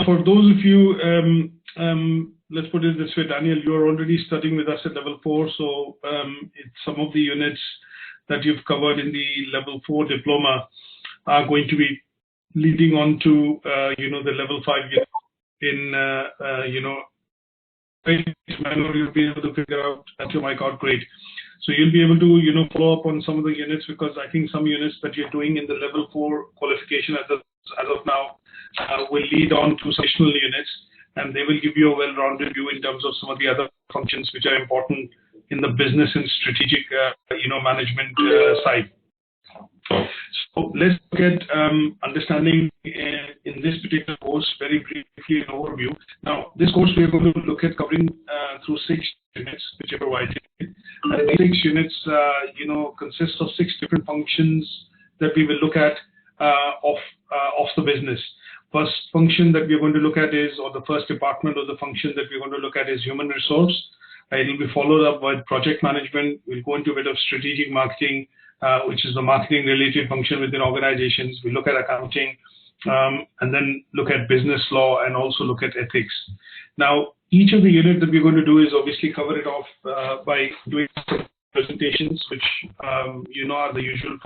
For those of you, let's put it this way, Daniel, you're already studying with us at level 4, so some of the units that you've covered in the level 4 diploma are going to be leading on to, the level 5 unit in, you'll be able to figure out that your mic out great. So you'll be able to, follow up on some of the units, because I think some units that you're doing in the level 4 qualification as of now will lead on to additional units, and they will give you a well-rounded view in terms of some of the other functions which are important in the business and strategic, management side. So let's look at understanding in this particular course very briefly an overview. Now, this course we are going to look at covering through 6 units which are provided. And these 6 units, consist of 6 different functions that we will look at of the business. First function that we're going to look at is, or the first department or the function that we're going to look at is human resource. It will be followed up by project management. We'll go into a bit of strategic marketing, which is the marketing related function within organizations. We look at accounting, and then look at business law, and also look at ethics. Now, each of the units that we're going to do is obviously cover it off by doing presentations, which are the usual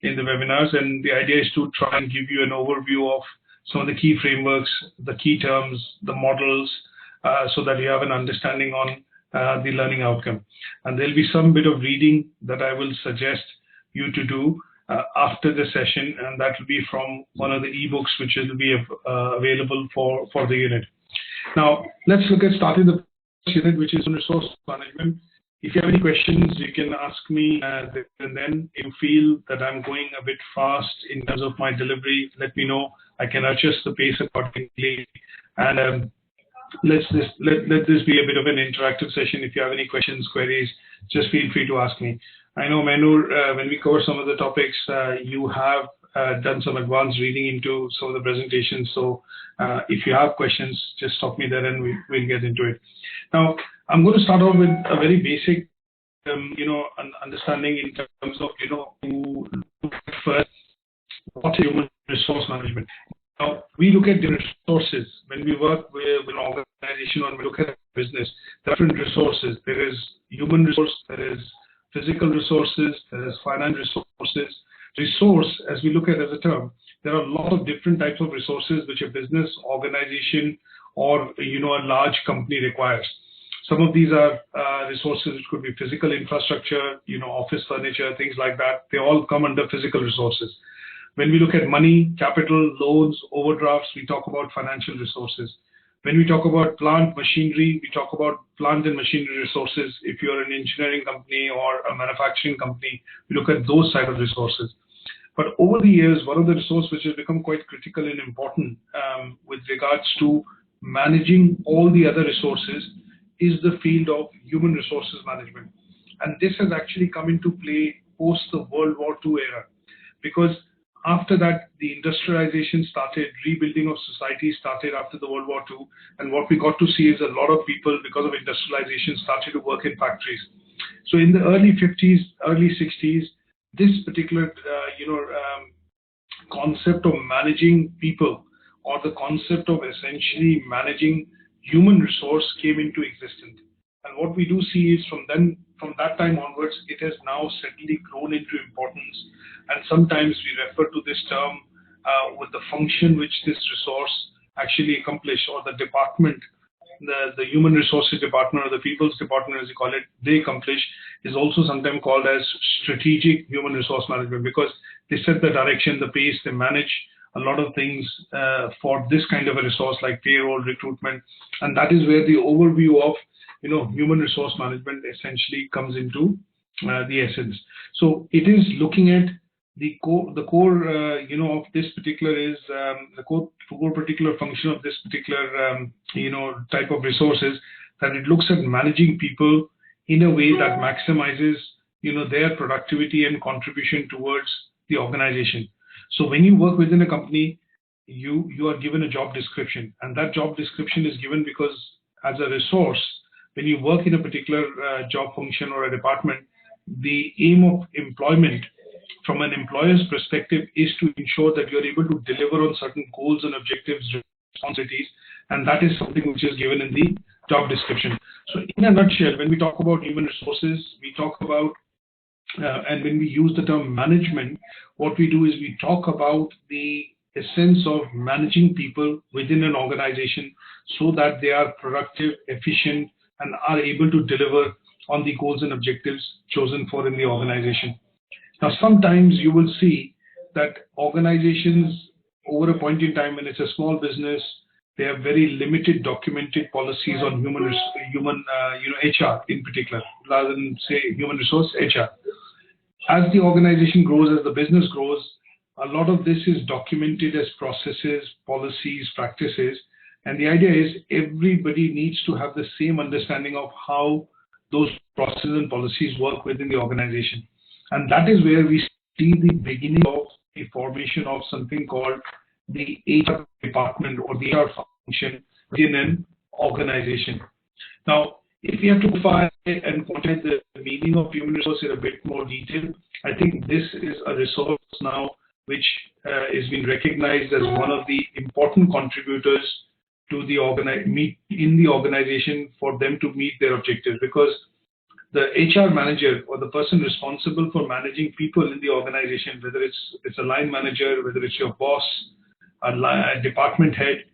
in the webinars, and the idea is to try and give you an overview of some of the key frameworks, the key terms, the models, so that you have an understanding on the learning outcome. And there'll be some bit of reading that I will suggest you to do after the session, and that will be from one of the ebooks which will be available for the unit. Now, let's look at starting the first unit, which is resource management. If you have any questions, you can ask me, and then if you feel that I'm going a bit fast in terms of my delivery, let me know. I can adjust the pace accordingly. And let this be a bit of an interactive session. If you have any questions, queries, just feel free to ask me. I know, Manur, when we cover some of the topics, you have done some advanced reading into some of the presentations. So if you have questions, just stop me there and we'll get into it. Now, I'm going to start off with a very basic, understanding in terms of, first, what is human resource management? Now, we look at different resources. When we work with an organization or we look at a business, different resources. There is human resource, there is physical resources, there is finance resources. Resource, as we look at as a term, there are a lot of different types of resources which a business, organization, or a large company requires. Some of these are resources which could be physical infrastructure, office furniture, things like that. They all come under physical resources. When we look at money, capital, loans, overdrafts, we talk about financial resources. When we talk about plant machinery, we talk about plant and machinery resources. If you're an engineering company or a manufacturing company, we look at those side of resources. But over the years, one of the resources which has become quite critical and important with regards to managing all the other resources is the field of human resources management. And this has actually come into play post the World War II era, because after that, the industrialization started, rebuilding of society started after the World War II. And what we got to see is a lot of people, because of industrialization, started to work in factories. So in the early 50s, early 60s, this particular, concept of managing people, or the concept of essentially managing human resource, came into existence. And what we do see is from that time onwards, it has now steadily grown into importance. And sometimes we refer to this term with the function which this resource actually accomplish, or the department, the human resources department, or the people's department, as you call it, they accomplish, is also sometimes called as strategic human resource management, because they set the direction, the pace, they manage a lot of things for this kind of a resource like payroll, recruitment. And that is where the overview of human resource management essentially comes into the essence. So it is looking at the core of this particular is the core particular function of this particular type of resources, that it looks at managing people in a way that maximizes their productivity and contribution towards the organization. So when you work within a company, you are given a job description, and that job description is given because as a resource, when you work in a particular job function or a department, the aim of employment from an employer's perspective is to ensure that you're able to deliver on certain goals and objectives, responsibilities, and that is something which is given in the job description. So in a nutshell, when we talk about human resources, we talk about, and when we use the term management, what we do is we talk about the essence of managing people within an organization so that they are productive, efficient, and are able to deliver on the goals and objectives chosen for in the organization. Now, sometimes you will see that organizations, over a point in time when it's a small business, they have very limited documented policies on human HR in particular, rather than say human resource HR. As the organization grows, as the business grows, a lot of this is documented as processes, policies, practices, and the idea is everybody needs to have the same understanding of how those processes and policies work within the organization. And that is where we see the beginning of the formation of something called the HR department or the HR function within an organization. Now, if we have to define and quantify the meaning of human resource in a bit more detail, I think this is a resource now which is being recognized as one of the important contributors to the organization for them to meet their objectives, because the HR manager or the person responsible for managing people in the organization, whether it's a line manager, whether it's your boss, a department head,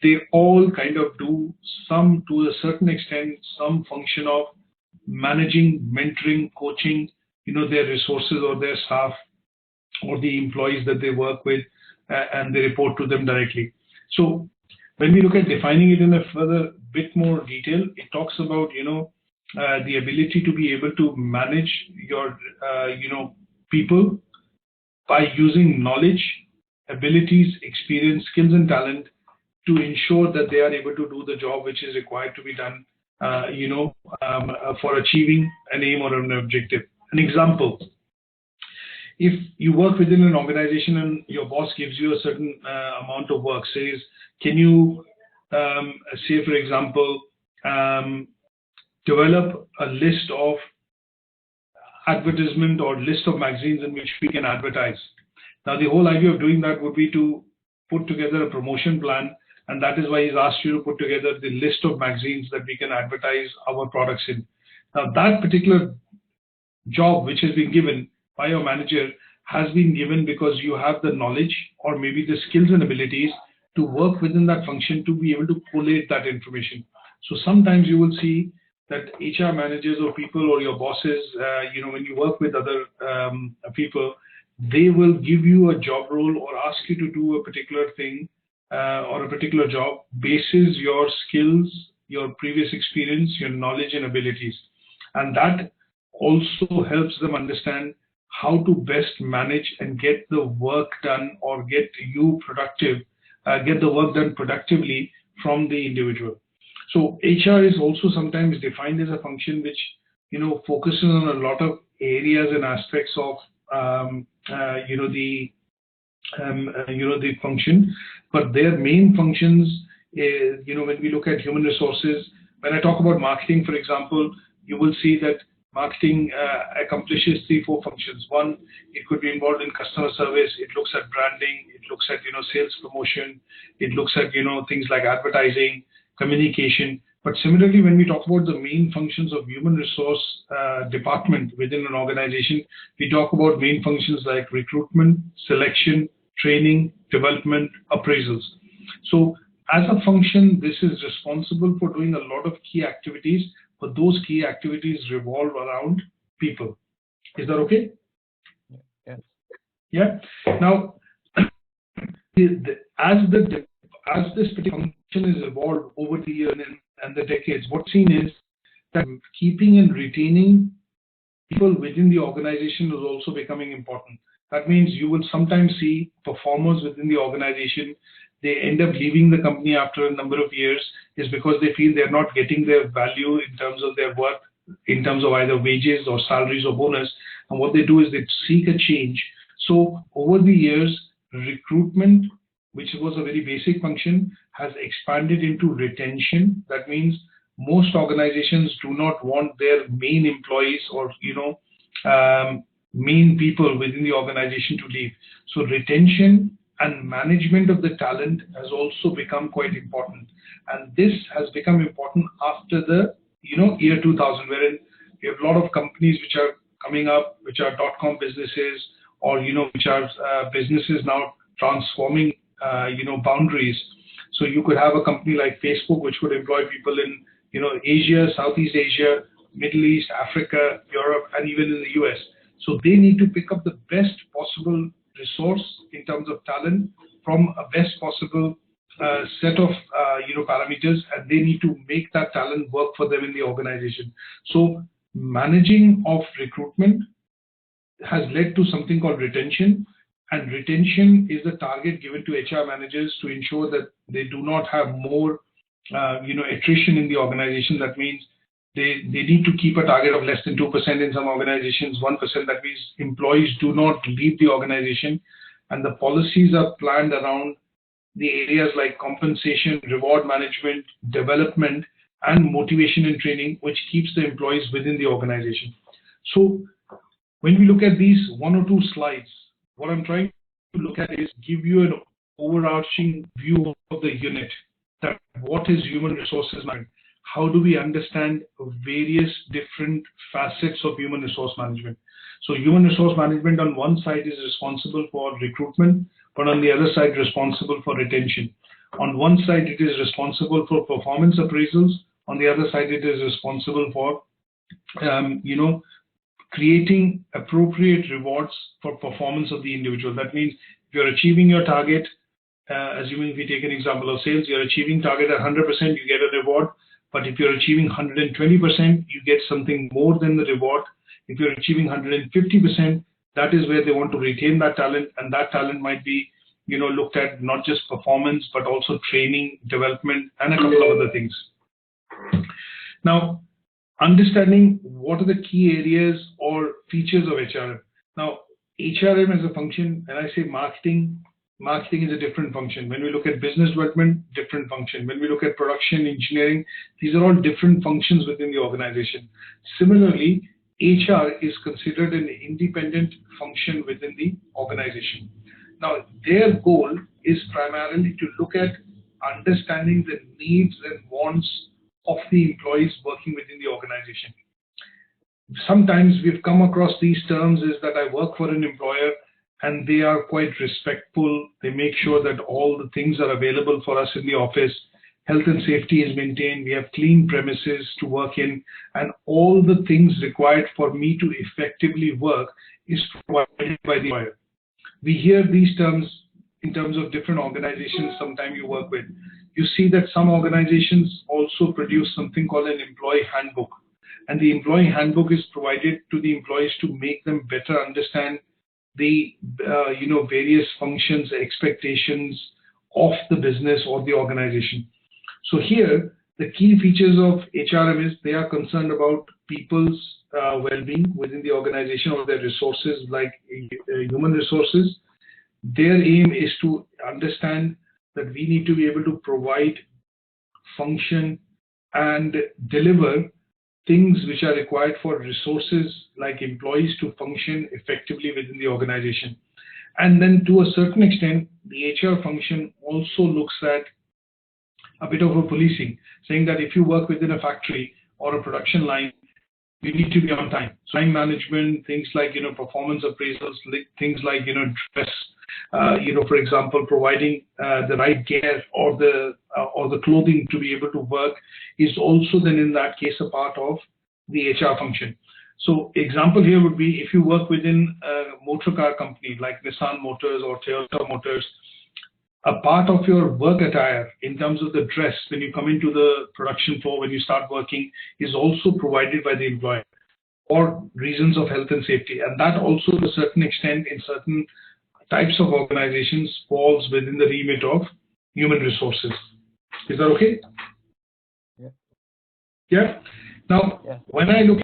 they all kind of do some, to a certain extent, some function of managing, mentoring, coaching, their resources or their staff or the employees that they work with, and they report to them directly. So when we look at defining it in a further bit more detail, it talks about, the ability to be able to manage your, people by using knowledge, abilities, experience, skills, and talent to ensure that they are able to do the job which is required to be done, for achieving an aim or an objective. An example, if you work within an organization and your boss gives you a certain amount of work, says, can you, say for example, develop a list of advertisement or list of magazines in which we can advertise. Now, the whole idea of doing that would be to put together a promotion plan, and that is why he's asked you to put together the list of magazines that we can advertise our products in. Now, that particular job which has been given by your manager has been given because you have the knowledge or maybe the skills and abilities to work within that function to be able to collate that information. So sometimes you will see that HR managers or people or your bosses, when you work with other people, they will give you a job role or ask you to do a particular thing or a particular job basis your skills, your previous experience, your knowledge and abilities. And that also helps them understand how to best manage and get the work done or get the work done productively from the individual. So HR is also sometimes defined as a function which, focuses on a lot of areas and aspects of, the function, but their main functions is, when we look at human resources, when I talk about marketing, for example, you will see that marketing accomplishes 3-4 functions. One, it could be involved in customer service. It looks at branding. It looks at, sales promotion. It looks at, things like advertising, communication. But similarly, when we talk about the main functions of human resource department within an organization, we talk about main functions like recruitment, selection, training, development, appraisals. So as a function, this is responsible for doing a lot of key activities, but those key activities revolve around people. Is that okay? Yes. Yeah. Now, as this particular function is evolved over the years and the decades, what's seen is that keeping and retaining people within the organization is also becoming important. That means you will sometimes see performers within the organization, they end up leaving the company after a number of years is because they feel they're not getting their value in terms of their work, in terms of either wages or salaries or bonus. And what they do is they seek a change. So over the years, recruitment, which was a very basic function, has expanded into retention. That means most organizations do not want their main employees or, main people within the organization to leave. So retention and management of the talent has also become quite important. And this has become important after the year 2000, wherein we have a lot of companies which are coming up, which are .com businesses, or which are businesses now transforming boundaries. So you could have a company like Facebook, which would employ people in Asia, Southeast Asia, Middle East, Africa, Europe, and even in the US. So they need to pick up the best possible resource in terms of talent from a best possible set of parameters, and they need to make that talent work for them in the organization. So managing of recruitment has led to something called retention, and retention is the target given to HR managers to ensure that they do not have more attrition in the organization. That means they need to keep a target of less than 2% in some organizations, 1%. That means employees do not leave the organization, and the policies are planned around the areas like compensation, reward management, development, and motivation and training, which keeps the employees within the organization. So when we look at these one or two slides, what I'm trying to look at is give you an overarching view of the unit, that what is human resources management? How do we understand various different facets of human resource management? So human resource management on one side is responsible for recruitment, but on the other side responsible for retention. On one side it is responsible for performance appraisals. On the other side it is responsible for creating appropriate rewards for performance of the individual. That means if you're achieving your target, assuming we take an example of sales, you're achieving target at 100%, you get a reward. But if you're achieving 120%, you get something more than the reward. If you're achieving 150%, that is where they want to retain that talent, and that talent might be, looked at not just performance, but also training, development, and a couple of other things. Now, understanding what are the key areas or features of HRM. Now, HRM as a function, and I say marketing is a different function. When we look at business development, different function. When we look at production, engineering, these are all different functions within the organization. Similarly, HR is considered an independent function within the organization. Now, their goal is primarily to look at understanding the needs and wants of the employees working within the organization. Sometimes we've come across these terms is that I work for an employer and they are quite respectful. They make sure that all the things are available for us in the office. Health and safety is maintained. We have clean premises to work in, and all the things required for me to effectively work is provided by the employer. We hear these terms in terms of different organizations sometime you work with. You see that some organizations also produce something called an employee handbook. And the employee handbook is provided to the employees to make them better understand the various functions, expectations of the business or the organization. So here, the key features of HRM is they are concerned about people's well-being within the organization or their resources like human resources. Their aim is to understand that we need to be able to provide, function, and deliver things which are required for resources like employees to function effectively within the organization. And then to a certain extent, the HR function also looks at a bit of a policing, saying that if you work within a factory or a production line, you need to be on time. So time management, things like, performance appraisals, things like, dress, for example, providing the right gear or the clothing to be able to work is also then in that case a part of the HR function. So example here would be if you work within a motor car company like Nissan Motors or Toyota Motors, a part of your work attire in terms of the dress when you come into the production floor, when you start working, is also provided by the employer for reasons of health and safety. And that also to a certain extent in certain types of organizations falls within the remit of human resources. Is that okay? Yeah. Yeah. Now, yeah. When I look,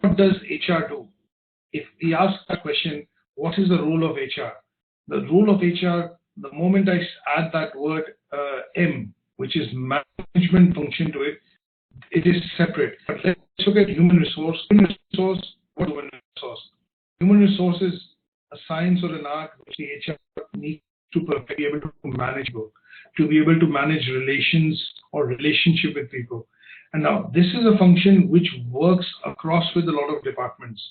what does HR do? If we ask that question, what is the role of HR? The role of HR, the moment I add that word M, which is management function to it, it is separate. But let's look at human resource. Human resource, what human resource. Human resource is a science or an art which the HR needs to be able to manage people, to be able to manage relations or relationship with people. And now this is a function which works across with a lot of departments.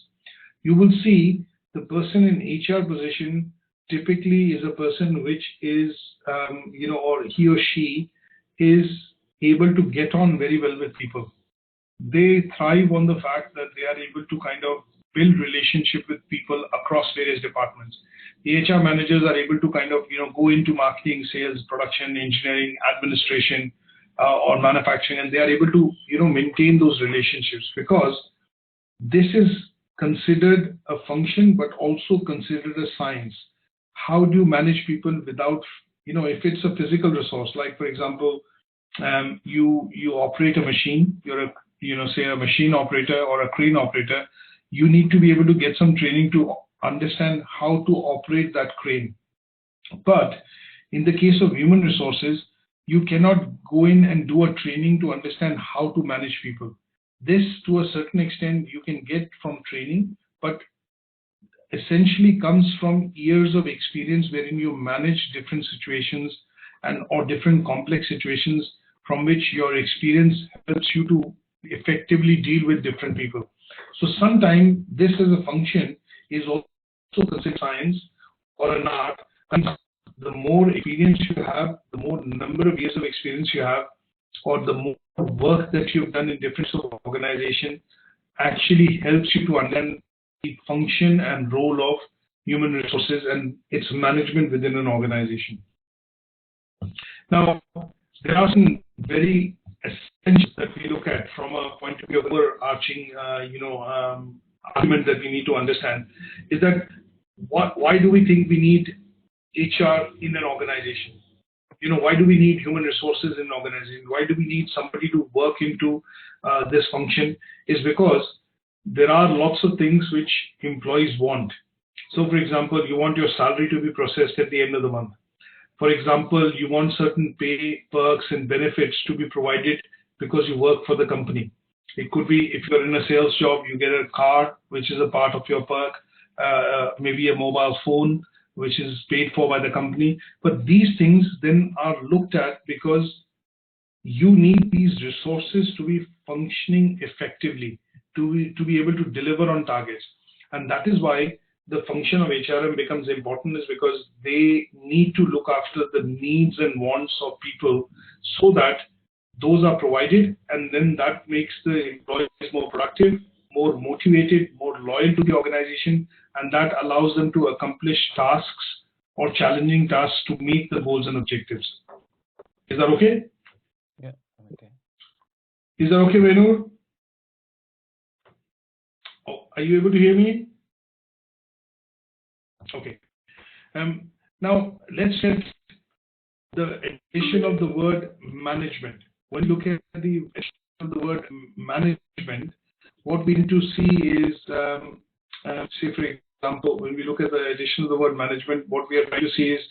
You will see the person in HR position typically is a person which is, or he or she is able to get on very well with people. They thrive on the fact that they are able to kind of build relationship with people across various departments. The HR managers are able to kind of, go into marketing, sales, production, engineering, administration, or manufacturing, and they are able to, maintain those relationships, because this is considered a function, but also considered a science. How do you manage people without, if it's a physical resource, like for example, you operate a machine, you're a, say a machine operator or a crane operator, you need to be able to get some training to understand how to operate that crane. But in the case of human resources, you cannot go in and do a training to understand how to manage people. This, to a certain extent, you can get from training, but essentially comes from years of experience wherein you manage different situations or different complex situations from which your experience helps you to effectively deal with different people. So sometimes this as a function is also considered science or an art. And the more experience you have, the more number of years of experience you have, or the more work that you've done in different sort of organization actually helps you to understand the function and role of human resources and its management within an organization. Now, there are some very essentials that we look at from a point of view of overarching, argument that we need to understand is that why do we think we need HR in an organization? Why do we need human resources in an organization? Why do we need somebody to work into this function? Is because there are lots of things which employees want. So, for example, you want your salary to be processed at the end of the month. For example, you want certain pay, perks, and benefits to be provided because you work for the company. It could be if you're in a sales job, you get a car, which is a part of your perk, maybe a mobile phone, which is paid for by the company. But these things then are looked at because you need these resources to be functioning effectively, to be able to deliver on targets. And that is why the function of HRM becomes important, is because they need to look after the needs and wants of people so that those are provided, and then that makes the employees more productive, more motivated, more loyal to the organization, and that allows them to accomplish tasks or challenging tasks to meet the goals and objectives. Is that okay? Yeah, okay. Is that okay, Venu? Oh, are you able to hear me? Okay. Now, let's check the addition of the word management. When you look at the addition of the word management, what we need to see is, say for example, when we look at the addition of the word management, what we are trying to see is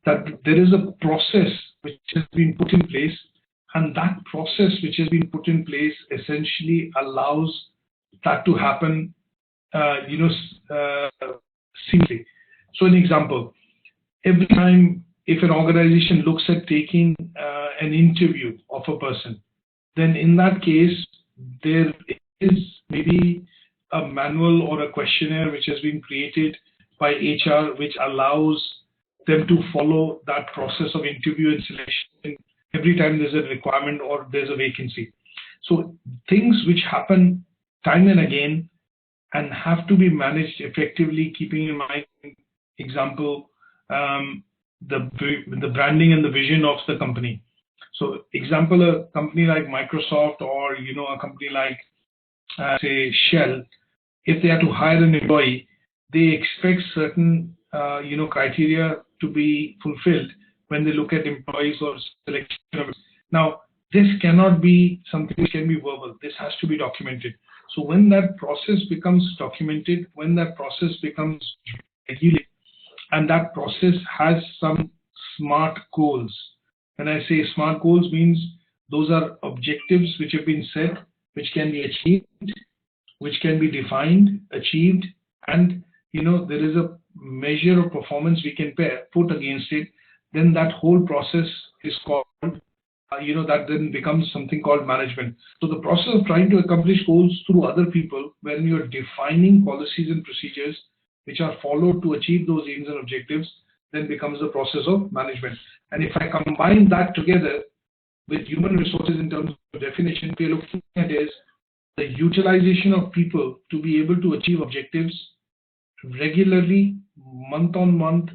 that there is a process which has been put in place, and that process which has been put in place essentially allows that to happen, seamlessly. So an example, every time if an organization looks at taking an interview of a person, then in that case, there is maybe a manual or a questionnaire which has been created by HR, which allows them to follow that process of interview and selection every time there's a requirement or there's a vacancy. So things which happen time and again and have to be managed effectively, keeping in mind, example, the branding and the vision of the company. So example, a company like Microsoft or, a company like, say, Shell, if they are to hire an employee, they expect certain, criteria to be fulfilled when they look at employees or selection. Now, this cannot be something which can be verbal. This has to be documented. So when that process becomes documented, when that process becomes regulated, and that process has some SMART goals. When I say SMART goals, means those are objectives which have been set, which can be achieved which can be defined, achieved, and there is a measure of performance we can put against it, then that whole process is called, that then becomes something called management. So the process of trying to accomplish goals through other people, when you're defining policies and procedures which are followed to achieve those aims and objectives, then becomes the process of management. And if I combine that together with human resources in terms of definition, we're looking at is the utilization of people to be able to achieve objectives regularly, month on month,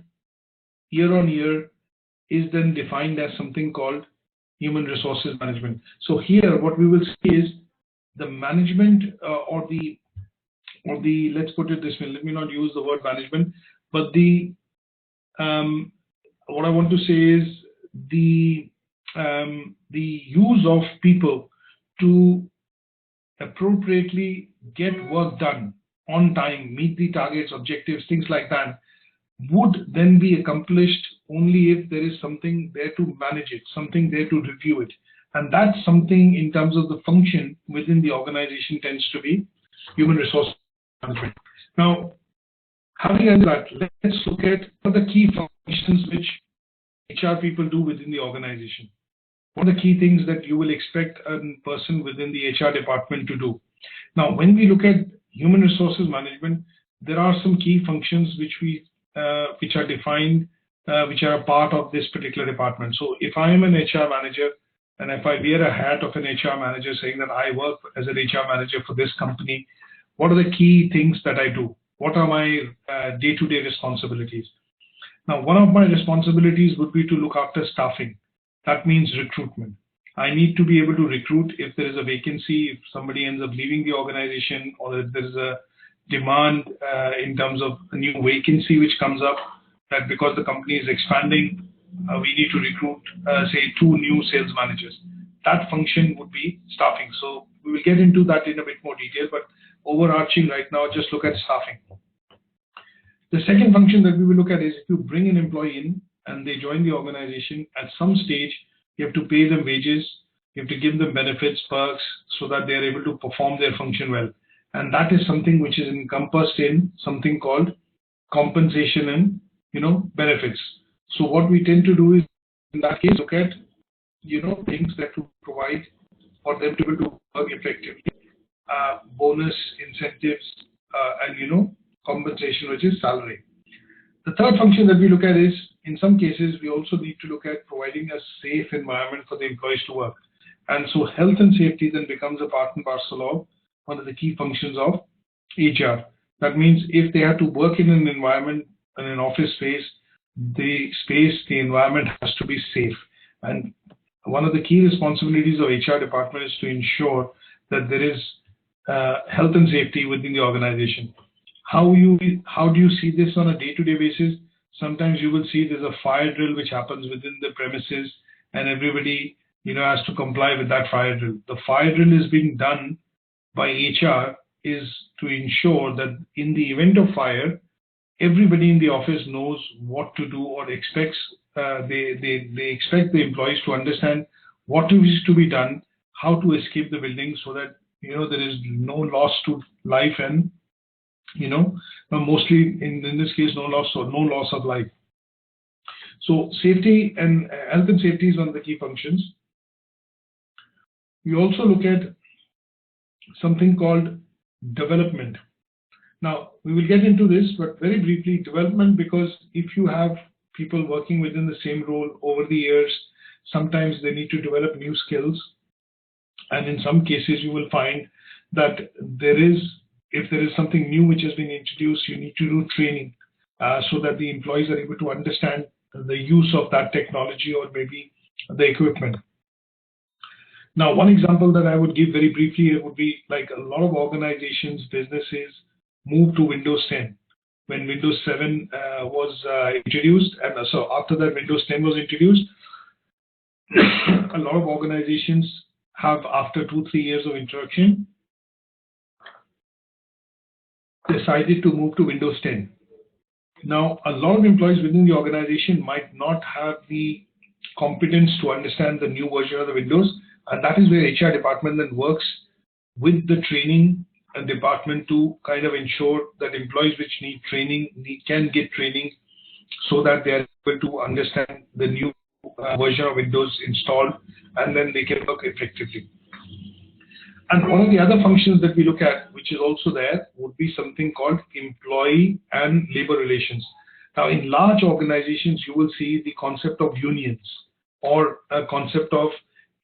year on year, is then defined as something called human resources management. So here what we will see is the management or the let's put it this way, let me not use the word management, but the what I want to say is the use of people to appropriately get work done on time, meet the targets, objectives, things like that, would then be accomplished only if there is something there to manage it, something there to review it. And that's something in terms of the function within the organization tends to be human resource management. Now, having said that, let's look at what are the key functions which HR people do within the organization. What are the key things that you will expect a person within the HR department to do? Now, when we look at human resources management, there are some key functions which are defined, which are a part of this particular department. So if I am an HR manager, and if I wear a hat of an HR manager saying that I work as an HR manager for this company, what are the key things that I do? What are my day-to-day responsibilities? Now, one of my responsibilities would be to look after staffing. That means recruitment. I need to be able to recruit if there is a vacancy, if somebody ends up leaving the organization, or if there is a demand in terms of a new vacancy which comes up, that because the company is expanding, we need to recruit, say, 2 new sales managers. That function would be staffing. So we will get into that in a bit more detail, but overarching right now, just look at staffing. The second function that we will look at is if you bring an employee in and they join the organization, at some stage, you have to pay them wages, you have to give them benefits, perks, so that they are able to perform their function well. And that is something which is encompassed in something called compensation and benefits. So what we tend to do is, in that case, look at things that will provide for them to be able to work effectively, bonus, incentives, and compensation, which is salary. The third function that we look at is, in some cases, we also need to look at providing a safe environment for the employees to work. And so health and safety then becomes a part and parcel of one of the key functions of HR. That means if they have to work in an environment, in an office space, the environment has to be safe. And one of the key responsibilities of HR department is to ensure that there is health and safety within the organization. How do you see this on a day-to-day basis? Sometimes you will see there's a fire drill which happens within the premises, and everybody has to comply with that fire drill. The fire drill is being done by HR is to ensure that in the event of fire, everybody in the office knows what to do or expects. They expect the employees to understand what is to be done, how to escape the building, so that there is no loss to life, and mostly in this case no loss of life. So safety and health and safety is one of the key functions. We also look at something called development. Now, we will get into this, but very briefly, development, because if you have people working within the same role over the years, sometimes they need to develop new skills. And in some cases, you will find that if there is something new which has been introduced, you need to do training so that the employees are able to understand the use of that technology or maybe the equipment. Now, one example that I would give very briefly would be like a lot of organizations, businesses moved to Windows 10 when Windows 7 was introduced. And so after that Windows 10 was introduced, a lot of organizations have, after 2-3 years of introduction, decided to move to Windows 10. Now, a lot of employees within the organization might not have the competence to understand the new version of the Windows, and that is where HR department then works with the training a department to kind of ensure that employees which need training can get training so that they are able to understand the new version of Windows installed, and then they can work effectively. And one of the other functions that we look at, which is also there, would be something called employee and labor relations. Now, in large organizations, you will see the concept of unions, or a concept of,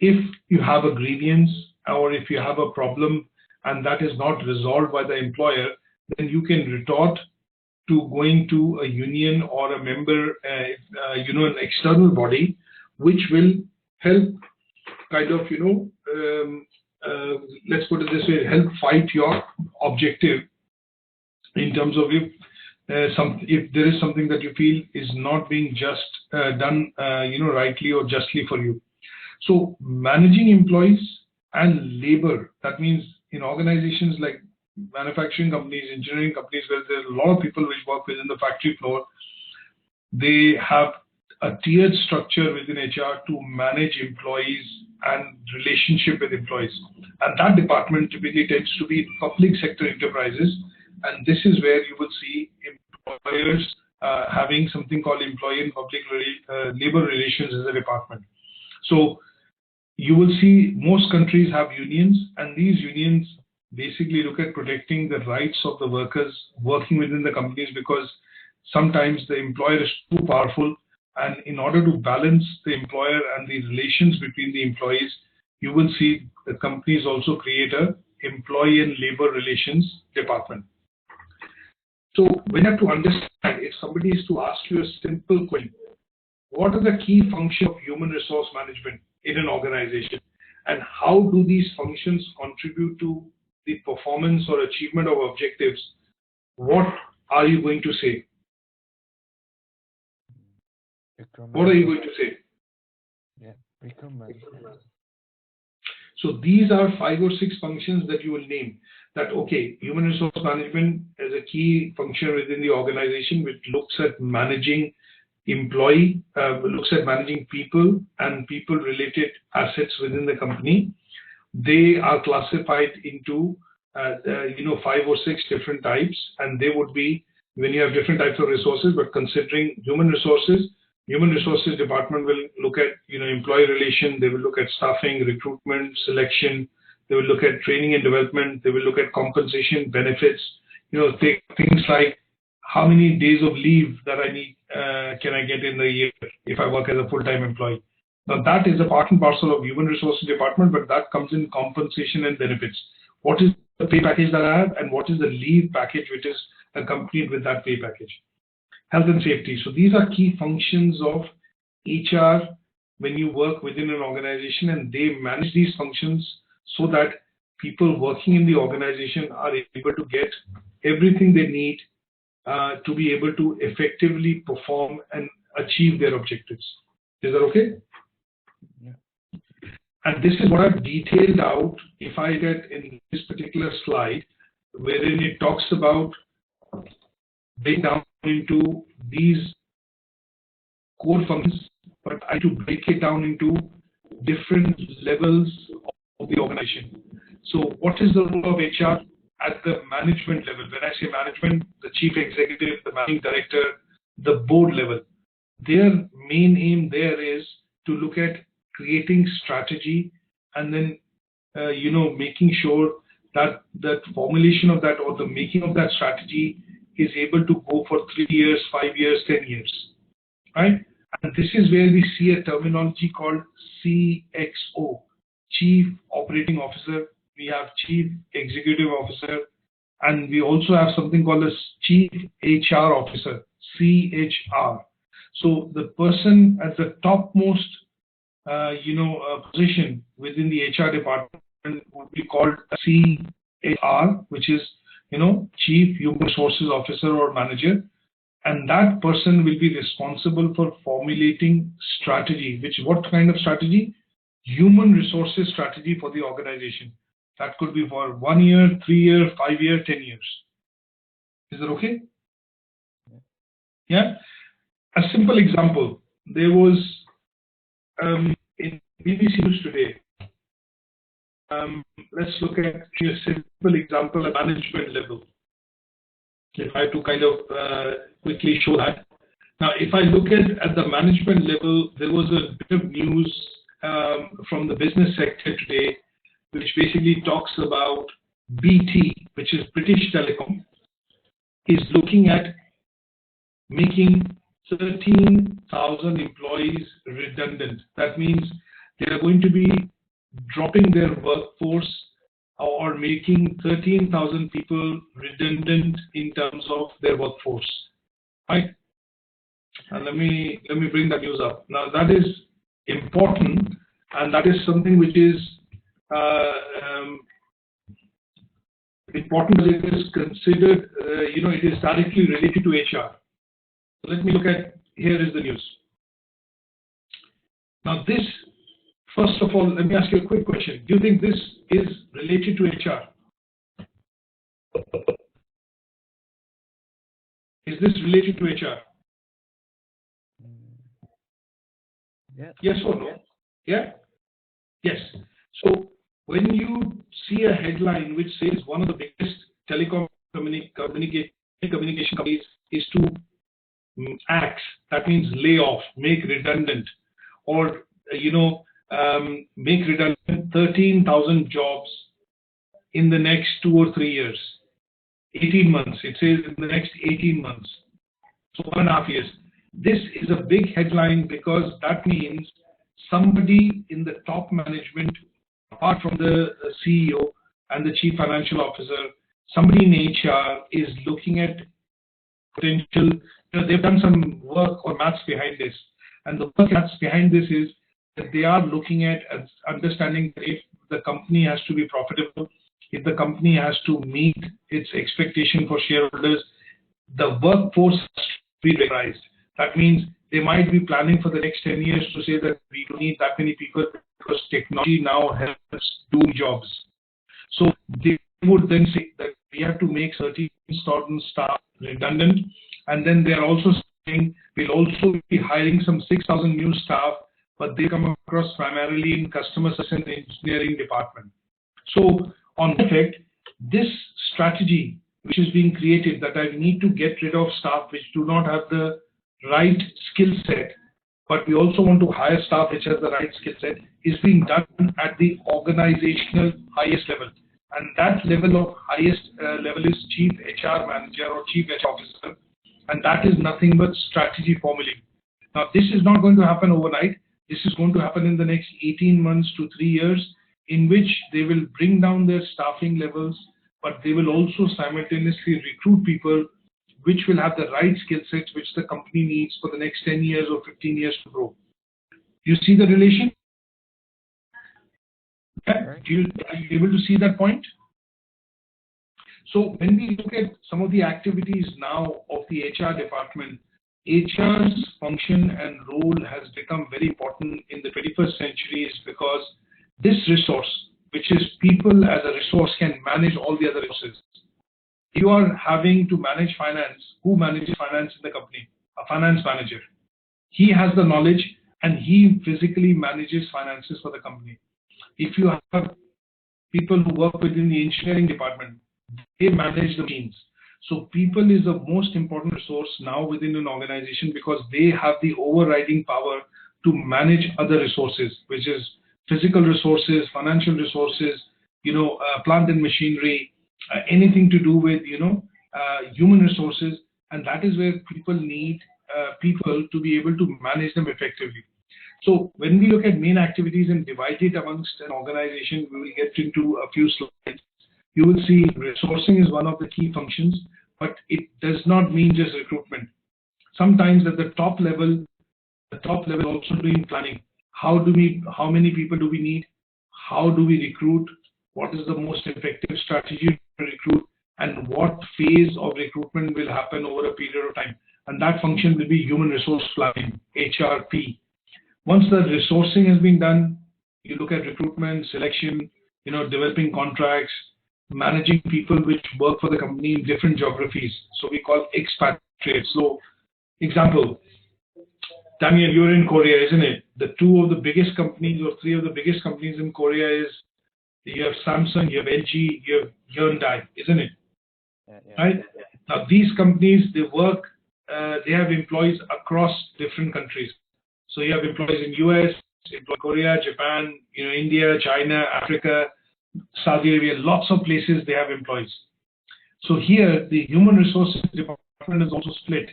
if you have a grievance or if you have a problem and that is not resolved by the employer, then you can retort to going to a union or a member, an external body, which will help kind of, let's put it this way, help fight your objective in terms of if there is something that you feel is not being done rightly or justly for you. So managing employees and labor, that means in organizations like manufacturing companies, engineering companies, where there are a lot of people which work within the factory floor, they have a tiered structure within HR to manage employees and relationship with employees. And that department typically tends to be public sector enterprises. And this is where you will see employers having something called employee and public labor relations as a department. So you will see most countries have unions, and these unions basically look at protecting the rights of the workers working within the companies, because sometimes the employer is too powerful, and in order to balance the employer and the relations between the employees, you will see the companies also create a employee and labor relations department. So when you have to understand, if somebody is to ask you a simple question, what are the key functions of human resource management in an organization, and how do these functions contribute to the performance or achievement of objectives, what are you going to say? What are you going to say? Yeah, so these are 5 or 6 functions that you will name. That, okay, human resource management is a key function within the organization, which looks at managing looks at managing people and people-related assets within the company. They are classified into 5 or 6 different types, and they would be, when you have different types of resources, but considering human resources department will look at employee relation, they will look at staffing, recruitment, selection, they will look at training and development, they will look at compensation, benefits, things like how many days of leave that I need can I get in the year if I work as a full-time employee. Now that is a part and parcel of human resources department, but that comes in compensation and benefits. What is the pay package that I have, and what is the leave package which is accompanied with that pay package? Health and safety. So these are key functions of HR when you work within an organization, and they manage these functions so that people working in the organization are able to get everything they need to be able to effectively perform and achieve their objectives. Is that okay? Yeah. And this is what I've detailed out, if I get in this particular slide, wherein it talks about break down into these core functions, but I to break it down into different levels of the organization. So what is the role of HR at the management level? When I say management, the chief executive, the managing director, the board level. Their main aim there is to look at creating strategy, and then making sure that that formulation of that, or the making of that strategy, is able to go for 3 years, 5 years, 10 years, right? And this is where we see a terminology called CXO, Chief Operating Officer. We have Chief Executive Officer, and we also have something called as Chief HR Officer, CHR. So the person at the topmost, position within the HR department would be called CHR, which is, Chief Human Resources Officer or Manager. And that person will be responsible for formulating strategy. What kind of strategy? Human resources strategy for the organization. That could be for 1 year, 3 years, 5 years, 10 years. Is that okay? Yeah. A simple example. There was in BBC News today, let's look at a simple example at management level. If I have to kind of quickly show that. Now, if I look at the management level, there was a bit of news from the business sector today, which basically talks about BT, which is British Telecom, is looking at making 13,000 employees redundant. That means they are going to be dropping their workforce or making 13,000 people redundant in terms of their workforce. Right? And let me bring that news up. Now that is important, and that is something which is important because it is considered, it is directly related to HR. So let me look at, here is the news. Now this, first of all, let me ask you a quick question. Do you think this is related to HR? Is this related to HR? Yeah. Yes or no? Yeah? Yes. So when you see a headline which says one of the biggest telecom communication companies is to axe, that means lay off, make redundant, or make redundant 13,000 jobs in the next 2 or 3 years. 18 months, it says in the next 18 months. So 1.5 years. This is a big headline because that means somebody in the top management, apart from the CEO and the chief financial officer, somebody in HR is looking at potential. They've done some work or maths behind this, and the work maths behind this is that they are looking at understanding that if the company has to be profitable, if the company has to meet its expectation for shareholders, the workforce has to be raised. That means they might be planning for the next 10 years to say that we don't need that many people because technology now helps do jobs. So they would then say that we have to make 13,000 staff redundant, and then they are also saying we'll also be hiring some 6,000 new staff, but they come across primarily in customer service and engineering department. So on effect, this strategy which is being created, that I need to get rid of staff which do not have the right skill set, but we also want to hire staff which has the right skill set, is being done at the organizational highest level. And that level of highest level is Chief HR Manager or Chief HR Officer. And that is nothing but strategy formulating. Now, this is not going to happen overnight. This is going to happen in the next 18 months to 3 years, in which they will bring down their staffing levels, but they will also simultaneously recruit people which will have the right skill sets which the company needs for the next 10 years or 15 years to grow. You see the relation? Are you able to see that point? So when we look at some of the activities now of the HR department, HR's function and role has become very important in the 21st century is because this resource, which is people as a resource, can manage all the other resources. You are having to manage finance. Who manages finance in the company? A finance manager. He has the knowledge and he physically manages finances for the company. If you have people who work within the engineering department, they manage the machines. So people is the most important resource now within an organization because they have the overriding power to manage other resources, which is physical resources, financial resources, plant and machinery, anything to do with, human resources. And that is where people need people to be able to manage them effectively. So when we look at main activities and divide it amongst an organization, we will get into a few slides. You will see resourcing is one of the key functions, but it does not mean just recruitment. Sometimes at the top level also doing planning. How many people do we need? How do we recruit? What is the most effective strategy to recruit? And what phase of recruitment will happen over a period of time? And that function will be human resource planning, HRP. Once the resourcing has been done, you look at recruitment, selection, developing contracts, managing people which work for the company in different geographies. So we call expatriates. So, example, Damian, you're in Korea, isn't it? The 2 of the biggest companies or 3 of the biggest companies in Korea is you have Samsung, you have LG, you have Hyundai, isn't it? Yeah. Right? Now these companies, they work, they have employees across different countries. So you have employees in US, Korea, Japan, India, China, Africa, Saudi Arabia, lots of places they have employees. So here the human resources department is also split.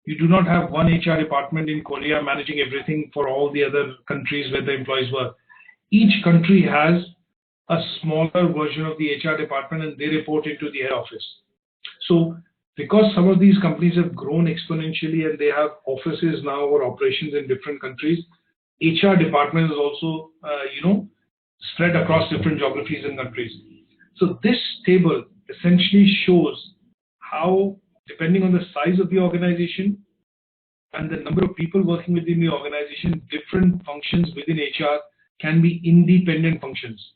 You do not have one HR department in Korea managing everything for all the other countries where the employees work. Each country has a smaller version of the HR department and they report into the head office. So because some of these companies have grown exponentially and they have offices now or operations in different countries, HR department is also, spread across different geographies and countries. So this table essentially shows how, depending on the size of the organization and the number of people working within the organization, different functions within HR can be independent functions.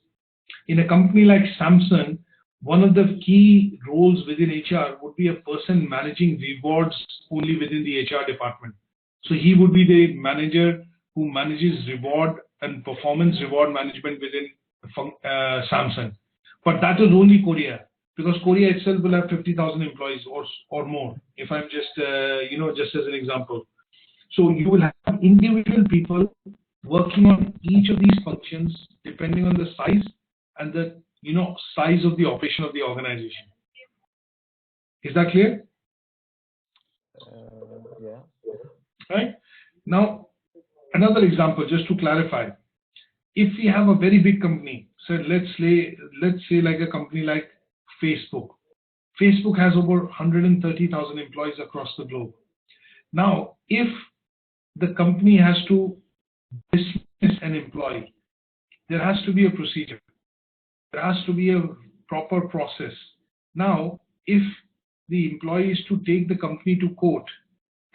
In a company like Samsung, one of the key roles within HR would be a person managing rewards only within the HR department. So he would be the manager who manages reward and performance reward management within Samsung. But that is only Korea, because Korea itself will have 50,000 employees or more, if I'm just, just as an example. So you will have individual people working on each of these functions depending on the size and the size of the operation of the organization. Is that clear? Yeah. Right. Now, another example, just to clarify. If we have a very big company, so let's say like a company like Facebook. Facebook has over 130,000 employees across the globe. Now, if the company has to dismiss an employee, there has to be a procedure. There has to be a proper process. Now, if the employee is to take the company to court,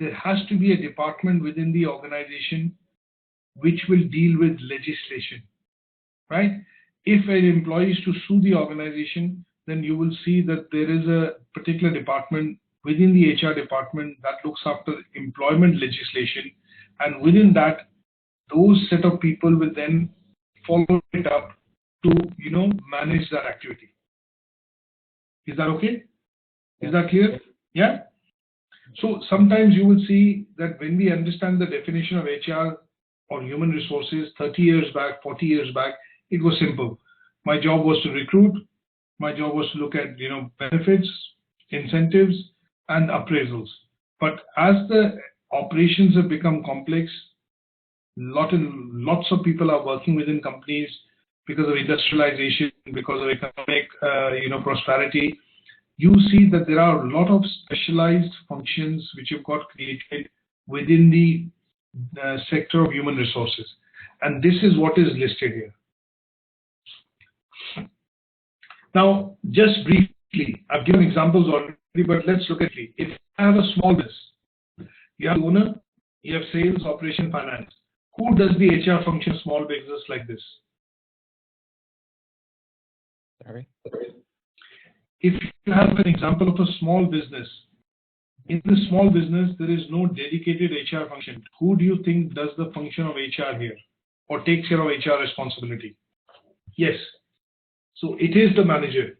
there has to be a department within the organization which will deal with legislation, right? If an employee is to sue the organization, then you will see that there is a particular department within the HR department that looks after employment legislation, and within that, those set of people will then follow it up to manage that activity. Is that okay? Is that clear? Yeah. So sometimes you will see that when we understand the definition of HR or human resources 30 years back, 40 years back, it was simple. My job was to recruit. My job was to look at benefits, incentives, and appraisals. But as the operations have become complex, lots of people are working within companies because of industrialization, because of economic prosperity. You see that there are a lot of specialized functions which have got created within the sector of human resources, and this is what is listed here. Now, just briefly, I've given examples already, but let's look at it. If you have a small business, you have owner, you have sales, operation, finance. Who does the HR function small business like this? Sorry. If you have an example of a small business, in the small business, there is no dedicated HR function. Who do you think does the function of HR here or takes care of HR responsibility? Yes. So it is the manager.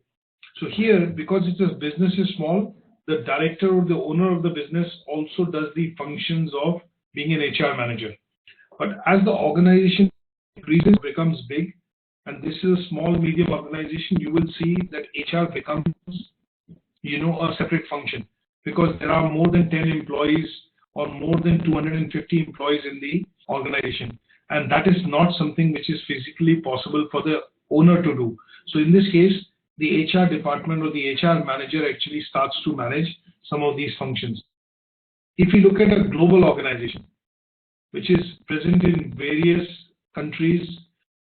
So here, because it's a business is small, the director or the owner of the business also does the functions of being an HR manager. But as the organization increases, becomes big, and this is a small, medium organization, you will see that HR becomes, a separate function, because there are more than 10 employees or more than 250 employees in the organization. And that is not something which is physically possible for the owner to do. So in this case, the HR department or the HR manager actually starts to manage some of these functions. If you look at a global organization, which is present in various countries,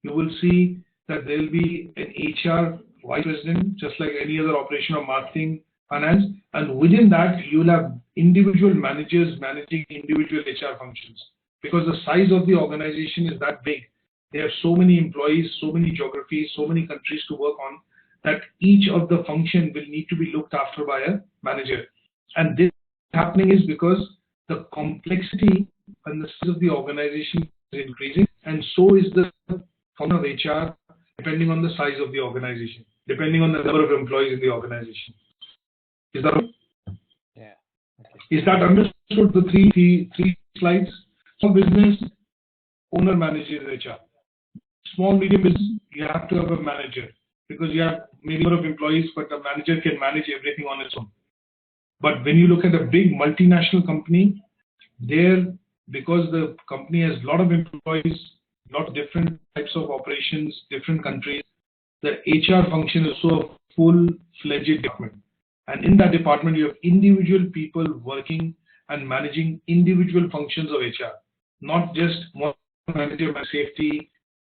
you will see that there will be an HR vice president, just like any other operation of marketing, finance, and within that, you will have individual managers managing individual HR functions. Because the size of the organization is that big, they have so many employees, so many geographies, so many countries to work on, that each of the function will need to be looked after by a manager. And this happening is because the complexity and the size of the organization is increasing, and so is the function of HR depending on the size of the organization, depending on the number of employees in the organization. Is that Yeah. Okay. is that understood? The three slides. Small business, owner manages HR. Small medium business, you have to have a manager because you have many number of employees, but a manager can manage everything on its own. But when you look at a big multinational company, there, because the company has a lot of employees, lot of different types of operations, different countries, the HR function is also a full-fledged department. And in that department, you have individual people working and managing individual functions of HR, not just one manager by safety,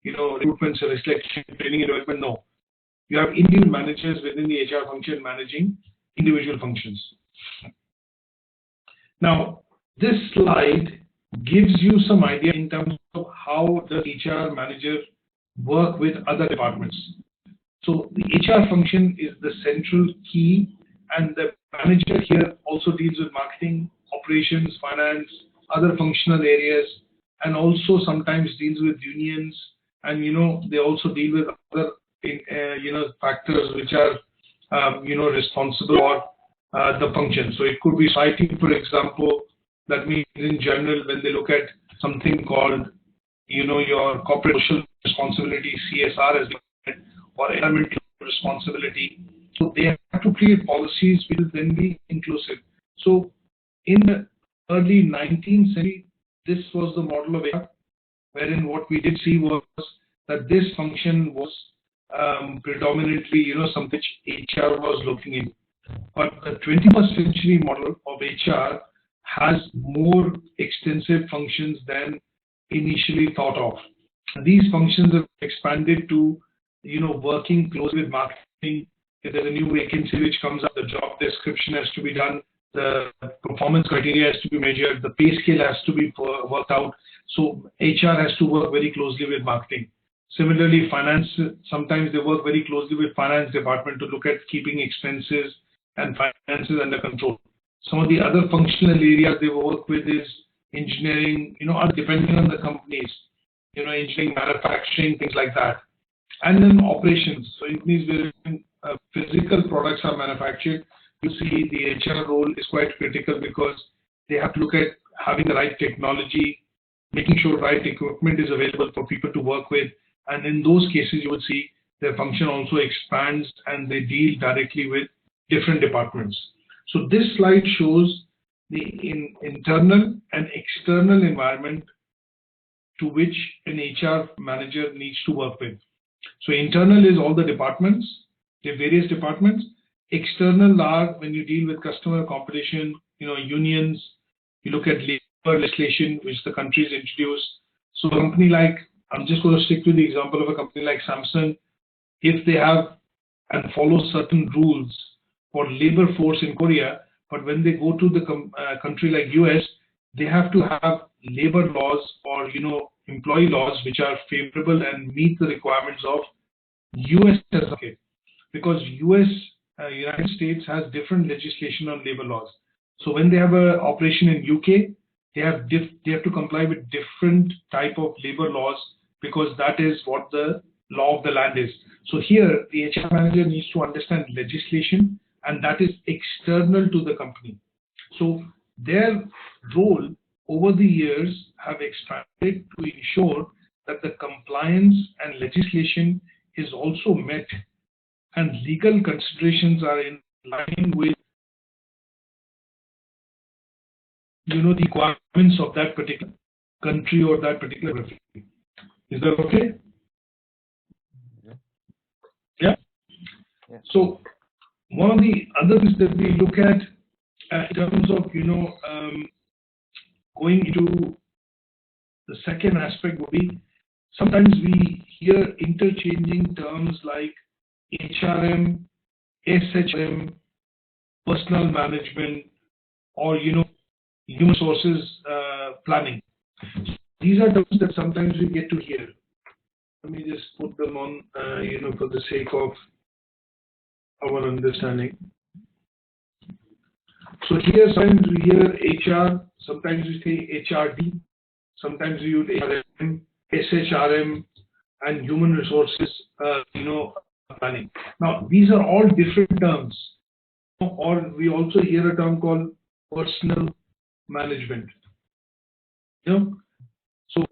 recruitment, selection, training, and development. No, you have individual managers within the HR function managing individual functions. Now, this slide gives you some idea in terms of how the HR manager work with other departments. So the HR function is the central key, and the manager here also deals with marketing, operations, finance, other functional areas, and also sometimes deals with unions, and they also deal with other factors which are responsible for the function. So it could be society, for example. That means in general, when they look at something called your corporate social responsibility, CSR, as or environmental responsibility, so they have to create policies which will then be inclusive. So in the early 19th century, this was the model of HR, wherein what we did see was that this function was predominantly something which HR was looking in. But the 21st century model of HR has more extensive functions than initially thought of. These functions have expanded to working closely with marketing. If there's a new vacancy which comes up, the job description has to be done, the performance criteria has to be measured, the pay scale has to be worked out. So HR has to work very closely with marketing. Similarly, finance, sometimes they work very closely with finance department to look at keeping expenses and finances under control. Some of the other functional areas they work with is engineering, depending on the companies, engineering, manufacturing, things like that. And then operations. So it means where physical products are manufactured, you see the HR role is quite critical because they have to look at having the right technology, making sure right equipment is available for people to work with. And in those cases, you would see their function also expands and they deal directly with different departments. So this slide shows the internal and external environment to which an HR manager needs to work with. So internal is all the departments, the various departments. External are when you deal with customer competition, unions, you look at labor legislation which the countries introduce. So a company like, I'm just going to stick to the example of a company like Samsung, if they have and follow certain rules for labor force in Korea, but when they go to the country like US, they have to have labor laws or employee laws which are favorable and meet the requirements of US as a market, because United States has different legislation on labor laws. So when they have an operation in UK, they have to comply with different type of labor laws because that is what the law of the land is. So here the HR manager needs to understand legislation, and that is external to the company. So their role over the years have expanded to ensure that the compliance and legislation is also met and legal considerations are in line with the requirements of that particular country or that particular country. Is that okay? Yeah. So one of the other things that we look at in terms of going into the second aspect would be, sometimes we hear interchanging terms like HRM, SHRM, personal management, or human resources planning. These are terms that sometimes we get to hear. Let me just put them on, for the sake of our understanding. So here, sometimes we hear HR, sometimes we say HRD, sometimes we use HRM, SHRM, and human resources, planning. Now, these are all different terms. Or we also hear a term called personal management. So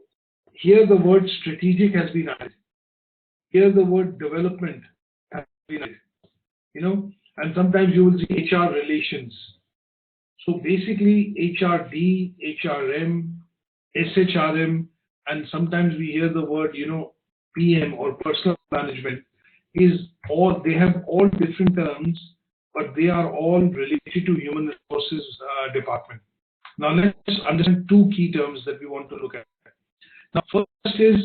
here the word strategic has been added. Here the word development has been added. And sometimes you will see HR relations. So basically HRD, HRM, SHRM, and sometimes we hear the word, PM or personal management is all, they have all different terms, but they are all related to human resources department. Now let's understand two key terms that we want to look at. Now first is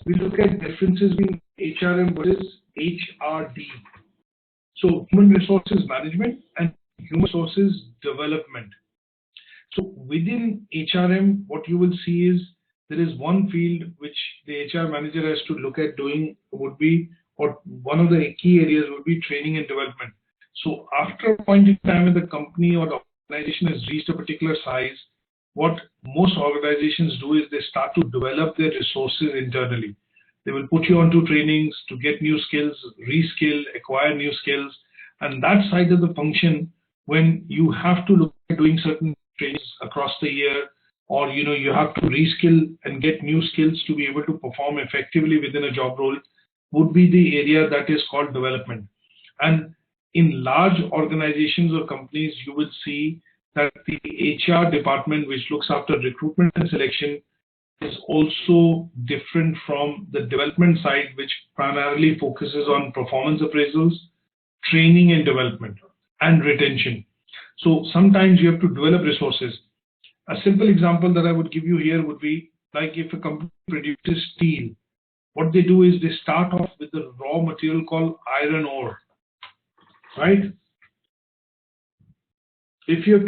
we look at differences between HRM versus HRD. So human resources management and human resources development. So within HRM, what you will see is there is one field which the HR manager has to look at doing would be, or one of the key areas would be training and development. So after a point in time when the company or the organization has reached a particular size, what most organizations do is they start to develop their resources internally. They will put you onto trainings to get new skills, reskill, acquire new skills, and that side of the function, when you have to look at doing certain trainings across the year, or you have to reskill and get new skills to be able to perform effectively within a job role, would be the area that is called development. And in large organizations or companies, you will see that the HR department, which looks after recruitment and selection, is also different from the development side, which primarily focuses on performance appraisals, training and development, and retention. So sometimes you have to develop resources. A simple example that I would give you here would be like if a company produces steel, what they do is they start off with the raw material called iron ore, right? If you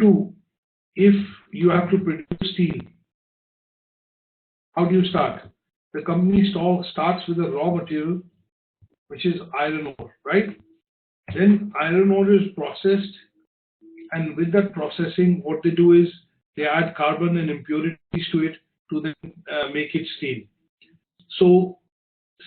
have to produce steel, how do you start? The company starts with the raw material, which is iron ore, right? Then iron ore is processed, and with that processing, what they do is they add carbon and impurities to it to then make it steel. So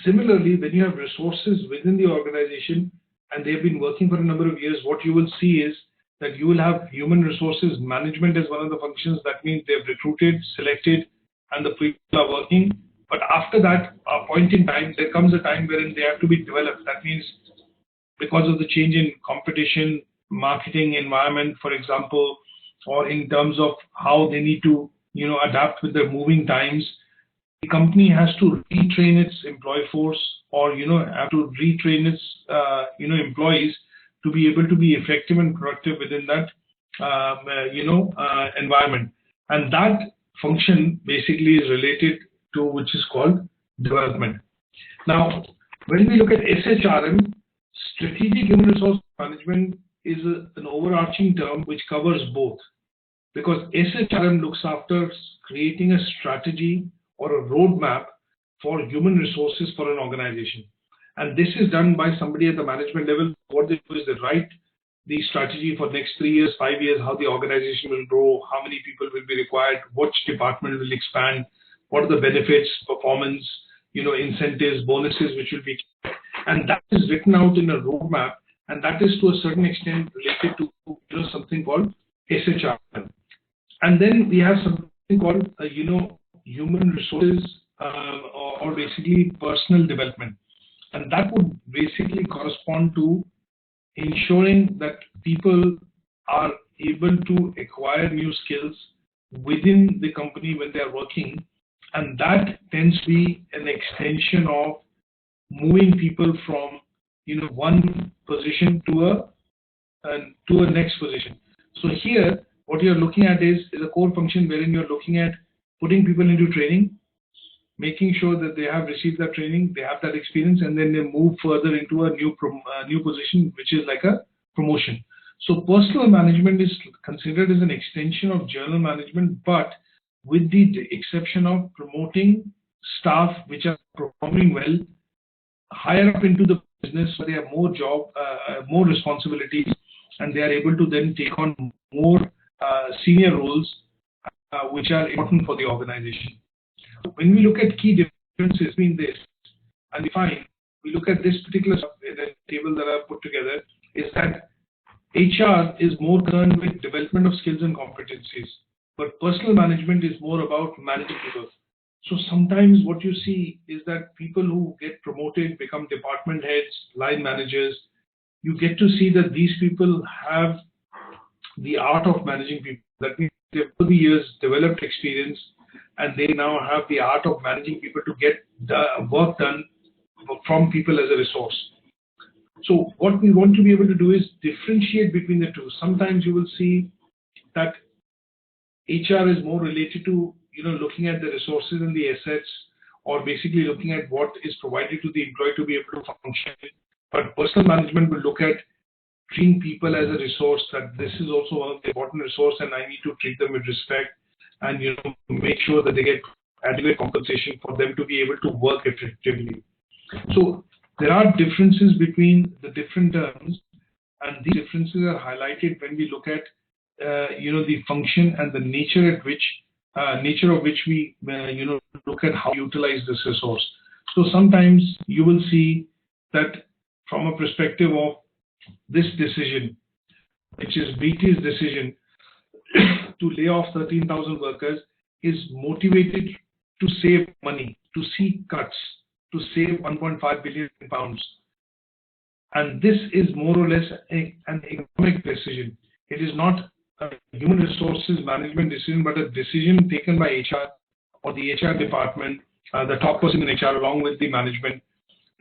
similarly, when you have resources within the organization and they've been working for a number of years, what you will see is that you will have human resources management as one of the functions. That means they've recruited, selected, and the people are working. But after that point in time, there comes a time wherein they have to be developed. That means because of the change in competition, marketing environment, for example, or in terms of how they need to, adapt with the moving times, the company has to retrain its employee force, or have to retrain its employees to be able to be effective and productive within that environment. And that function basically is related to which is called development. Now, when we look at SHRM, strategic human resource management is an overarching term which covers both, because SHRM looks after creating a strategy or a roadmap for human resources for an organization. And this is done by somebody at the management level. What they do is they write the strategy for next 3 years, 5 years, how the organization will grow, how many people will be required, which department will expand, what are the benefits, performance, incentives, bonuses which will be, and that is written out in a roadmap, and that is to a certain extent related to something called SHRM. And then we have something called human resources or basically personal development, and that would basically correspond to ensuring that people are able to acquire new skills within the company when they are working, and that tends to be an extension of moving people from one position to a next position. So here what you're looking at is a core function wherein you're looking at putting people into training, making sure that they have received that training, they have that experience, and then they move further into a new position, which is like a promotion. So personal management is considered as an extension of general management, but with the exception of promoting staff which are performing well higher up into the business, where they have more responsibilities, and they are able to then take on more senior roles which are important for the organization. When we look at key differences between this, And we look at this particular table that I've put together, is that HR is more concerned with development of skills and competencies, but personal management is more about managing people. So sometimes what you see is that people who get promoted become department heads, line managers. You get to see that these people have the art of managing people. That means they've over the years developed experience, and they now have the art of managing people to get the work done from people as a resource. So what we want to be able to do is differentiate between the two. Sometimes you will see that HR is more related to looking at the resources and the assets, or basically looking at what is provided to the employee to be able to function. But personal management will look at treating people as a resource, that this is also one of the important resource, and I need to treat them with respect, and make sure that they get adequate compensation for them to be able to work effectively. So there are differences between the different terms, and these differences are highlighted when we look at the function and the nature of which we look at how we utilize this resource. So sometimes you will see that from a perspective of this decision, which is BT's decision to lay off 13,000 workers, is motivated to save money, to seek cuts, to save 1.5 billion pounds. And this is more or less an economic decision. It is not a human resources management decision, but a decision taken by HR or the HR department, the top person in HR along with the management,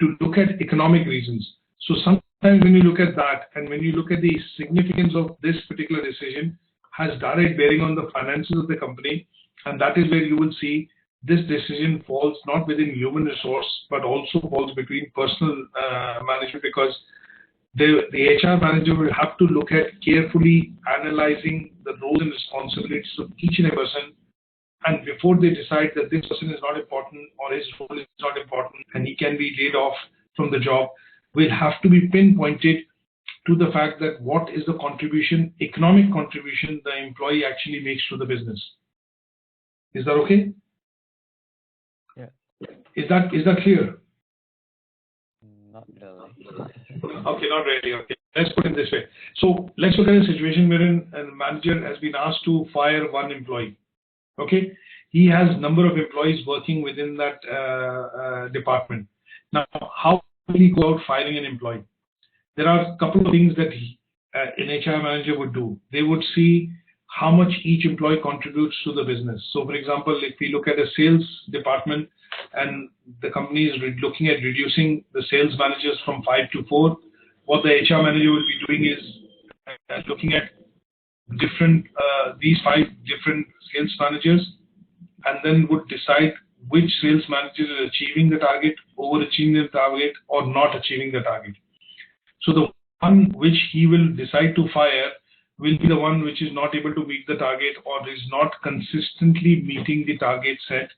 to look at economic reasons. So sometimes when you look at that, and when you look at the significance of this particular decision, has direct bearing on the finances of the company, and that is where you will see this decision falls not within human resource, but also falls between personal management, because the HR manager will have to look at carefully analyzing the roles and responsibilities of each and every person, and before they decide that this person is not important or his role is not important and he can be laid off from the job, will have to be pinpointed to the fact that what is the contribution, economic contribution, the employee actually makes to the business. Is that okay? Yeah. Is that clear? Not really. Okay, not really. Okay, let's put it this way. So let's look at a situation wherein a manager has been asked to fire one employee. Okay, he has number of employees working within that department. Now, how will he go out firing an employee? There are a couple of things that an HR manager would do. They would see how much each employee contributes to the business. So, for example, if we look at a sales department and the company is looking at reducing the sales managers from 5 to 4, what the HR manager will be doing is looking at these 5 different sales managers, and then would decide which sales manager is achieving the target, overachieving the target, or not achieving the target. So the one which he will decide to fire will be the one which is not able to meet the target or is not consistently meeting the target set,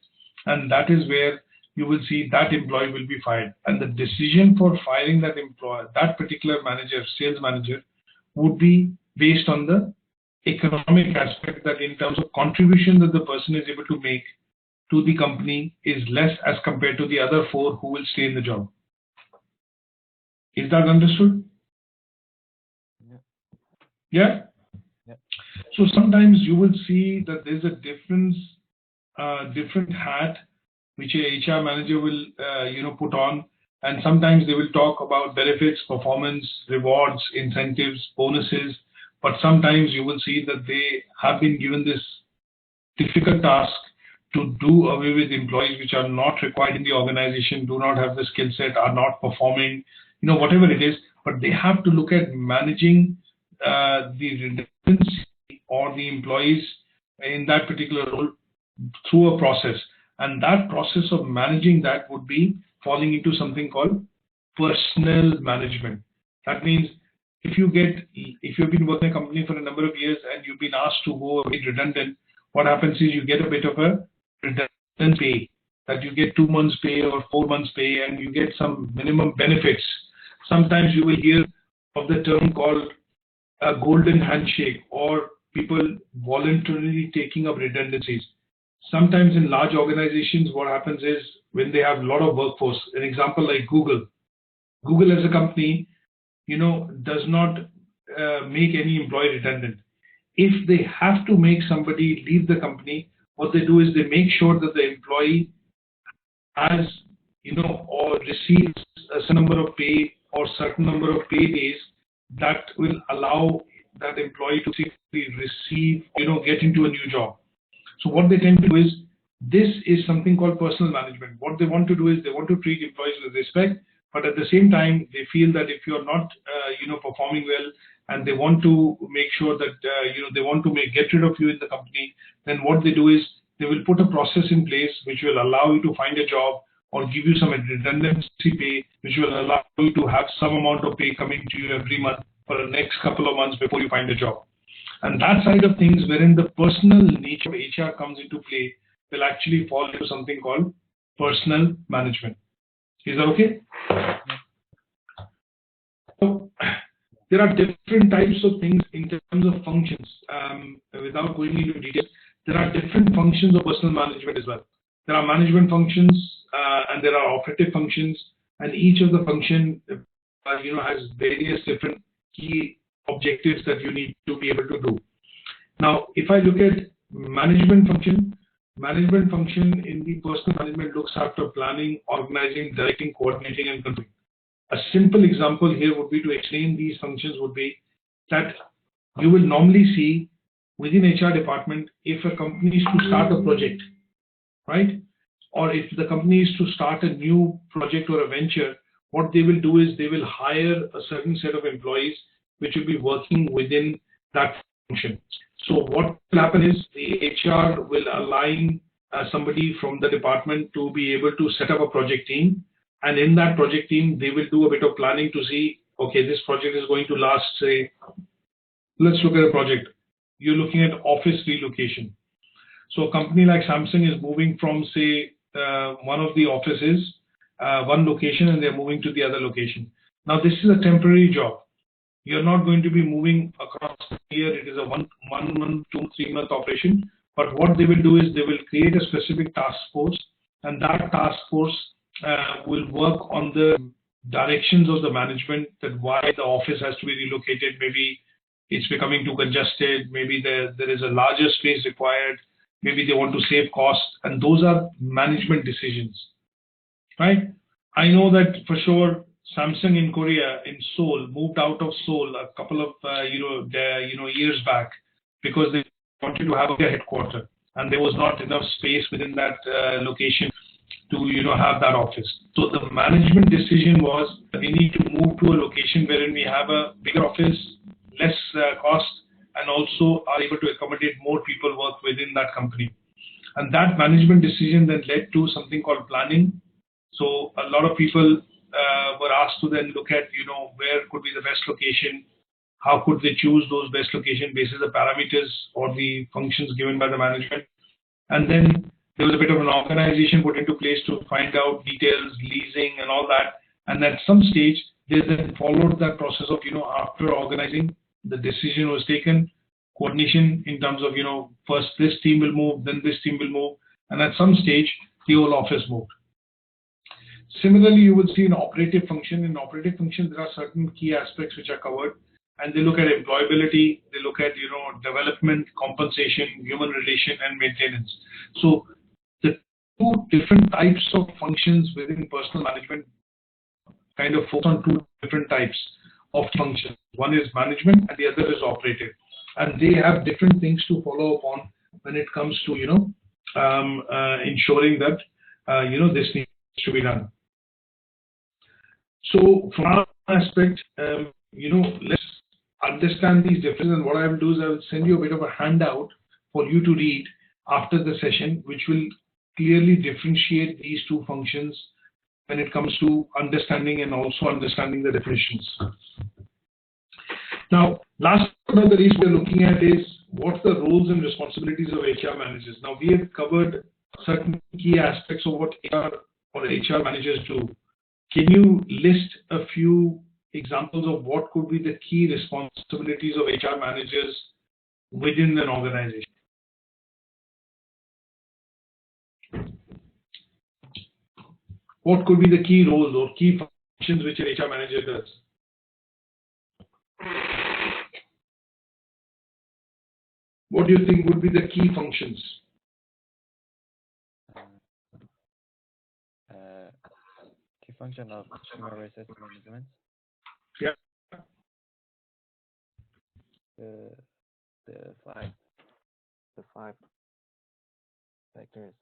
and that is where you will see that employee will be fired. And the decision for firing that employee, that particular manager, sales manager, would be based on the economic aspect, that in terms of contribution that the person is able to make to the company is less as compared to the other 4 who will stay in the job. Is that understood? Yeah? Yeah. So sometimes you will see that there's a different hat which a HR manager will put on, and sometimes they will talk about benefits, performance, rewards, incentives, bonuses, but sometimes you will see that they have been given this difficult task to do away with employees which are not required in the organization, do not have the skill set, are not performing, whatever it is, but they have to look at managing the redundancy or the employees in that particular role through a process. And that process of managing that would be falling into something called personnel management. That means if you've been working in a company for a number of years and you've been asked to go away redundant, what happens is you get a bit of a redundant pay, that you get 2 months pay or 4 months pay, and you get some minimum benefits. Sometimes you will hear of the term called a golden handshake, or people voluntarily taking up redundancies. Sometimes in large organizations, what happens is when they have a lot of workforce, an example like Google. Google as a company, does not make any employee redundant. If they have to make somebody leave the company, what they do is they make sure that the employee has, or receives a certain number of pay or certain number of pay days that will allow that employee to receive, get into a new job. So what they tend to do is, this is something called personal management. What they want to do is they want to treat employees with respect, but at the same time, they feel that if you're not, performing well, and they want to make sure that, they want to get rid of you in the company, then what they do is they will put a process in place which will allow you to find a job or give you some redundancy pay, which will allow you to have some amount of pay coming to you every month for the next couple of months before you find a job. And that side of things, wherein the personal nature of HR comes into play, will actually fall into something called personal management. Is that okay? So there are different types of things in terms of functions. Without going into details, there are different functions of personal management as well. There are management functions and there are operative functions, and each of the function has various different key objectives that you need to be able to do. Now, if I look at management function in the personal management looks after planning, organizing, directing, coordinating, and controlling. A simple example here would be to explain these functions would be that you will normally see within HR department, if a company is to start a project, right? Or if the company is to start a new project or a venture, what they will do is they will hire a certain set of employees which will be working within that function. So what will happen is the HR will align somebody from the department to be able to set up a project team. And in that project team, they will do a bit of planning to see, okay, this project is going to last, say, let's look at a project. You're looking at office relocation. So a company like Samsung is moving from, say, one of the offices, one location, and they're moving to the other location. Now, this is a temporary job. You're not going to be moving across the year. It is a one month, 2-3 month operation. But what they will do is they will create a specific task force, and that task force will work on the directions of the management, that why the office has to be relocated. Maybe it's becoming too congested. Maybe there is a larger space required. Maybe they want to save costs, and those are management decisions, right? I know that for sure. Samsung in Korea, in Seoul, moved out of Seoul a couple of years back because they wanted to have a headquarters, and there was not enough space within that location to have that office. So the management decision was that we need to move to a location wherein we have a bigger office, less cost, and also are able to accommodate more people work within that company. And that management decision then led to something called planning. So a lot of people were asked to then look at, where could be the best location, how could they choose those best location basis the parameters or the functions given by the management. And then there was a bit of an organization put into place to find out details, leasing and all that. And at some stage, they then followed that process of, after organizing, the decision was taken, coordination in terms of, first this team will move, then this team will move. And at some stage, the whole office moved. Similarly, you will see an operative function. In operative function, there are certain key aspects which are covered, and they look at employability, they look at development, compensation, human relation, and maintenance. So the two different types of functions within personal management kind of focus on two different types of functions. One is management, and the other is operative, and they have different things to follow upon when it comes to ensuring that this needs to be done. So from our aspect, let's understand these differences. And what I will do is I will send you a bit of a handout for you to read after the session, which will clearly differentiate these two functions when it comes to understanding and also understanding the definitions. Now, last but not the least, we're looking at is what's the roles and responsibilities of HR managers. Now, we have covered certain key aspects of what HR managers do. Can you list a few examples of what could be the key responsibilities of HR managers within an organization? What could be the key roles or key functions which an HR manager does? What do you think would be the key functions? Key function of human resource management. Yeah. The five factors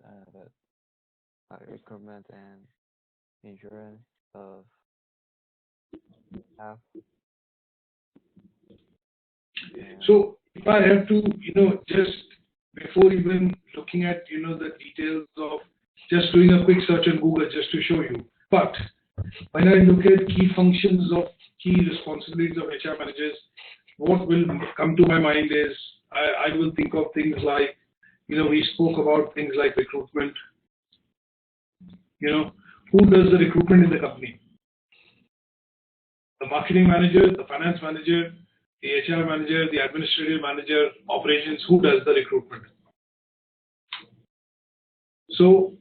that recruitment and insurance of staff. So if I have to, just before even looking at, the details of just doing a quick search on Google just to show you. But when I look at key functions of key responsibilities of HR managers, what will come to my mind is I will think of things like, we spoke about things like recruitment. Who does the recruitment in the company? The marketing manager, the finance manager, the HR manager, the administrative manager, operations, who does the recruitment? So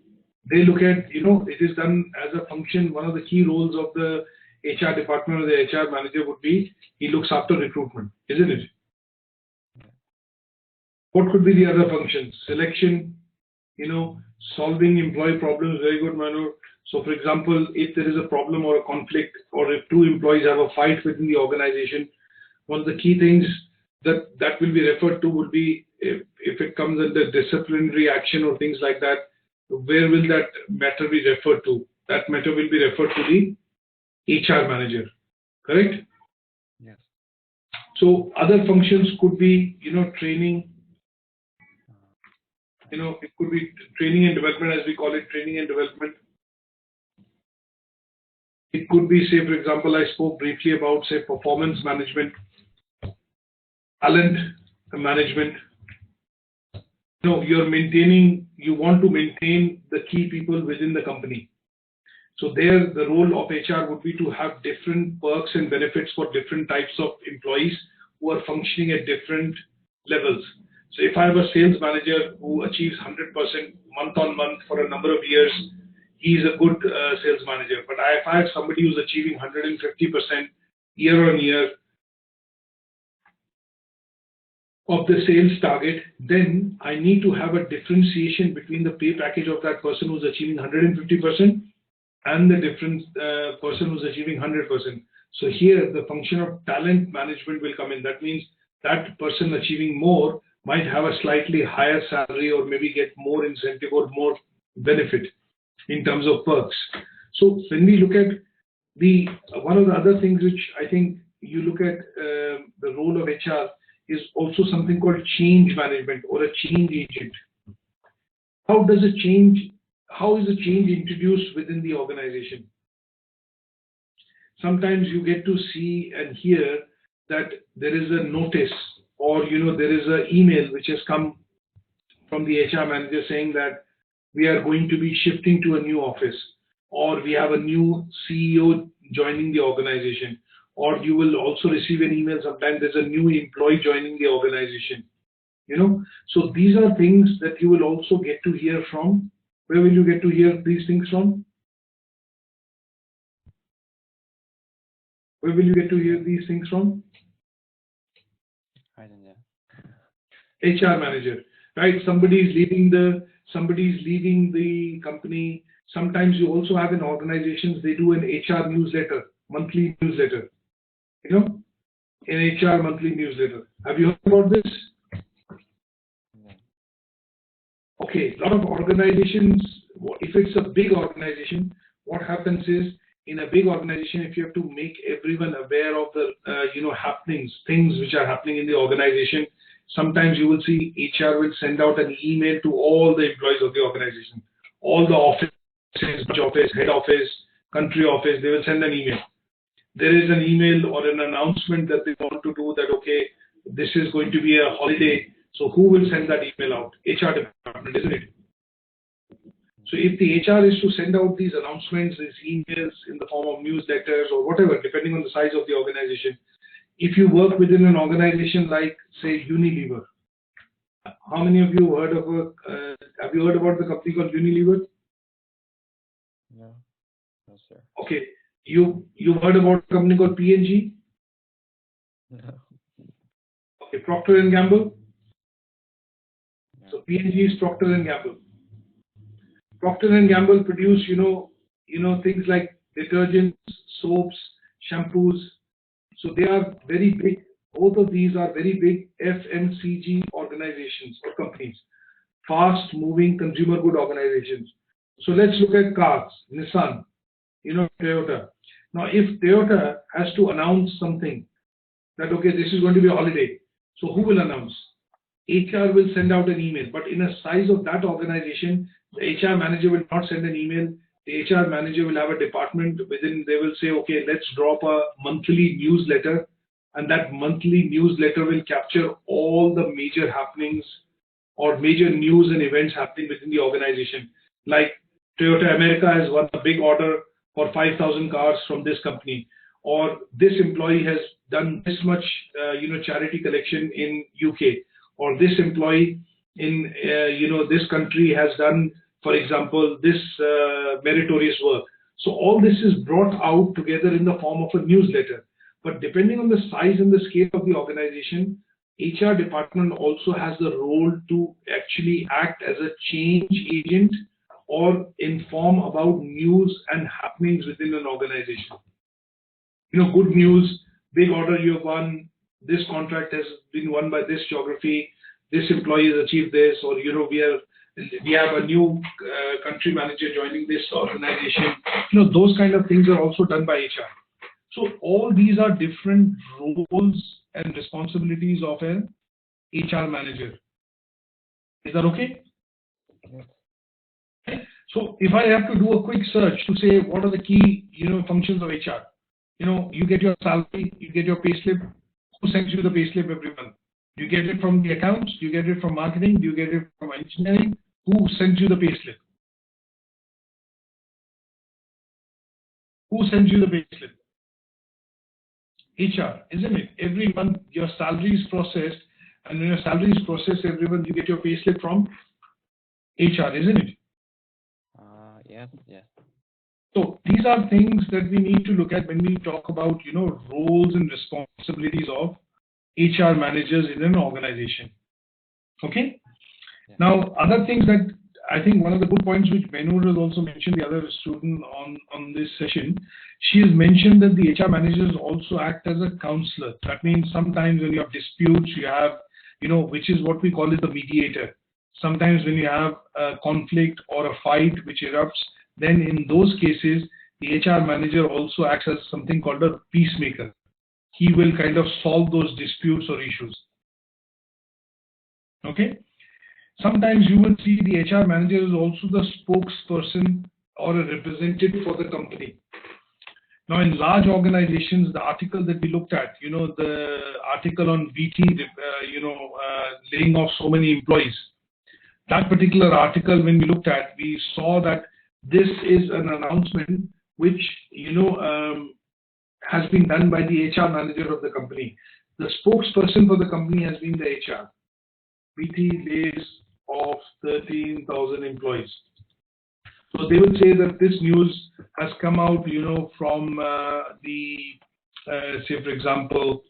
they look at, it is done as a function. One of the key roles of the HR department or the HR manager would be he looks after recruitment, isn't it? What could be the other functions? Selection, solving employee problems, very good, Manu. So for example, if there is a problem or a conflict, or if two employees have a fight within the organization, one of the key things that will be referred to would be if it comes under disciplinary action or things like that, where will that matter be referred to? That matter will be referred to the HR manager, correct? Yes. So other functions could be, training. It could be training and development, as we call it, training and development. It could be, say, for example, I spoke briefly about, say, performance management, talent management. You want to maintain the key people within the company. So there, the role of HR would be to have different perks and benefits for different types of employees who are functioning at different levels. So if I have a sales manager who achieves 100% month on month for a number of years, he's a good sales manager. But if I have somebody who's achieving 150% year on year of the sales target, then I need to have a differentiation between the pay package of that person who's achieving 150% and the different person who's achieving 100%. So here the function of talent management will come in. That means that person achieving more might have a slightly higher salary or maybe get more incentive or more benefit in terms of perks. So when we look at one of the other things which I think you look at the role of HR is also something called change management or a change agent. How is a change introduced within the organization? Sometimes you get to see and hear that there is a notice or there is an email which has come from the HR manager saying that we are going to be shifting to a new office, or we have a new CEO joining the organization, or you will also receive an email sometimes there's a new employee joining the organization. So these are things that you will also get to hear from. Where will you get to hear these things from? Where will you get to hear these things from? I don't know. HR manager, right? Somebody's leaving the company. Sometimes you also have in organizations, they do an HR newsletter, monthly newsletter. An HR monthly newsletter. Have you heard about this? No. Okay, a lot of organizations, if it's a big organization, what happens is, in a big organization, if you have to make everyone aware of the happenings, things which are happening in the organization, sometimes you will see HR will send out an email to all the employees of the organization, all the offices, branch office, head office, country office, they will send an email. There is an email or an announcement that they want to do that, okay, this is going to be a holiday. So who will send that email out? HR department, isn't it? So if the HR is to send out these announcements, these emails in the form of newsletters or whatever, depending on the size of the organization, if you work within an organization like, say, Unilever, how many of you have you heard about the company called Unilever? No. No, sir. Okay, you heard about a company called P&G? No. Okay, Procter and Gamble. No. So P&G is Procter and Gamble. Procter and Gamble produce, things like detergents, soaps, shampoos. So they are very big. Both of these are very big FMCG organizations or companies, fast-moving consumer good organizations. So let's look at cars, Nissan, Toyota. Now, if Toyota has to announce something that, okay, this is going to be a holiday, so who will announce? HR will send out an email, but in a size of that organization, the HR manager will not send an email. The HR manager will have a department within, they will say, okay, let's drop a monthly newsletter, and that monthly newsletter will capture all the major happenings or major news and events happening within the organization. Like Toyota America has won a big order for 5,000 cars from this company, or this employee has done this much, charity collection in UK, or this employee in, this country has done, for example, this meritorious work. So all this is brought out together in the form of a newsletter. But depending on the size and the scale of the organization, HR department also has the role to actually act as a change agent or inform about news and happenings within an organization. Good news, big order you have won, this contract has been won by this geography, this employee has achieved this, or we have a new country manager joining this organization. Those kind of things are also done by HR. So all these are different roles and responsibilities of an HR manager. Is that okay? Yes. So if I have to do a quick search to say what are the key, functions of HR, you get your salary, you get your payslip. Who sends you the payslip every month? You get it from the accounts, you get it from marketing, you get it from engineering. Who sends you the payslip? Who sends you the payslip? HR, isn't it? Every month your salary is processed, and when your salary is processed every month, you get your payslip from HR, isn't it? Yes. So these are things that we need to look at when we talk about, roles and responsibilities of HR managers in an organization. Okay. Yeah. Now, other things that I think one of the good points which Benur has also mentioned, the other student on this session, she has mentioned that the HR managers also act as a counselor. That means sometimes when you have disputes, you have, which is what we call it the mediator. Sometimes when you have a conflict or a fight which erupts, then in those cases, the HR manager also acts as something called a peacemaker. He will kind of solve those disputes or issues. Okay. Sometimes you will see the HR manager is also the spokesperson or a representative for the company. Now, in large organizations, the article that we looked at, the article on VT, laying off so many employees. That particular article, when we looked at, we saw that this is an announcement which, has been done by the HR manager of the company. The spokesperson for the company has been the HR. VT lays off 13,000 employees. So they will say that this news has come out, from say for example,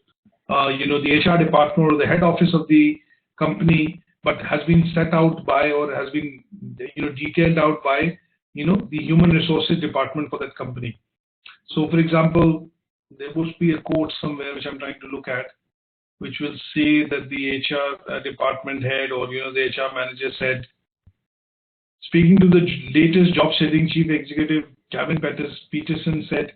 the HR department or the head office of the company, but has been set out by or has been, detailed out by, the human resources department for that company. So for example, there must be a quote somewhere which I'm trying to look at, which will say that the HR department head or the HR manager said, speaking to the latest job-saving chief executive, Gavin Peterson said,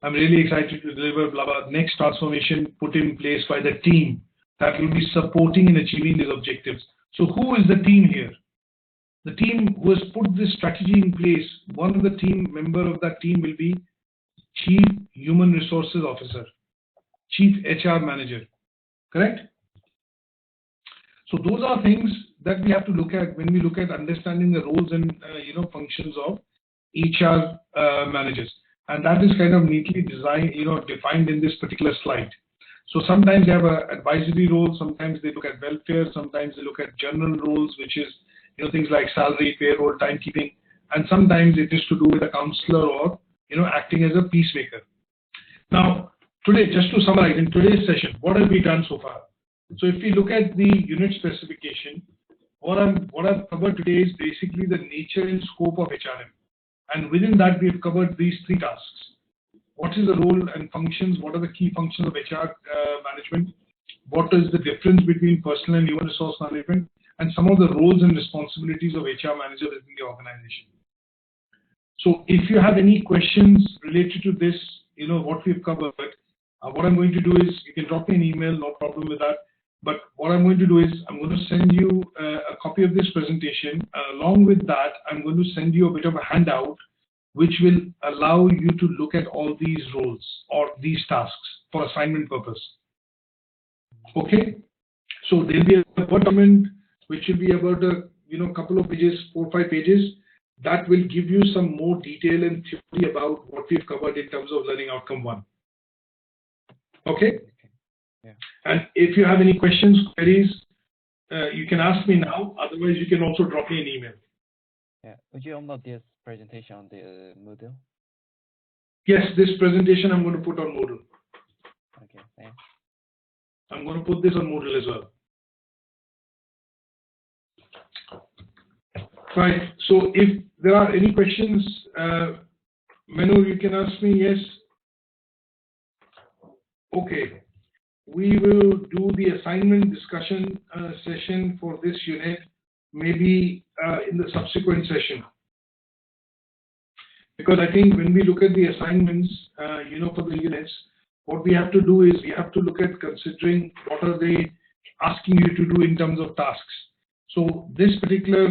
I'm really excited to deliver blah, blah, next transformation put in place by the team that will be supporting and achieving these objectives. So who is the team here? The team who has put this strategy in place, one of the team member of that team will be Chief Human Resources Officer, Chief HR Manager, correct? So those are things that we have to look at when we look at understanding the roles and functions of HR managers, and that is kind of neatly designed, defined in this particular slide. So sometimes they have an advisory role, sometimes they look at welfare, sometimes they look at general roles, which is things like salary, payroll, timekeeping, and sometimes it is to do with a counselor or acting as a peacemaker. Now, today, just to summarize, in today's session, what have we done so far? So if we look at the unit specification, what I've covered today is basically the nature and scope of HRM. And within that, we have covered these 3 tasks. What is the role and functions? What are the key functions of HR management? What is the difference between personal and human resource management? And some of the roles and responsibilities of HR manager within the organization. So if you have any questions related to this, what we've covered, what I'm going to do is you can drop me an email, no problem with that. But what I'm going to do is I'm going to send you a copy of this presentation. Along with that, I'm going to send you a bit of a handout, which will allow you to look at all these roles or these tasks for assignment purpose. Okay, so there'll be a document which will be about a couple of pages, 4 or 5 pages. That will give you some more detail and theory about what we've covered in terms of learning outcome 1. Okay. Yeah. And if you have any questions, queries, you can ask me now. Otherwise, you can also drop me an email. Yeah. Would you upload this presentation on the Moodle? Yes, this presentation I'm going to put on Moodle. Okay, thanks. I'm going to put this on Moodle as well. Right. So if there are any questions, Manu, you can ask me. Yes. Okay. We will do the assignment discussion session for this unit, maybe in the subsequent session. Because I think when we look at the assignments, for the units, what we have to do is we have to look at considering what are they asking you to do in terms of tasks. So this particular,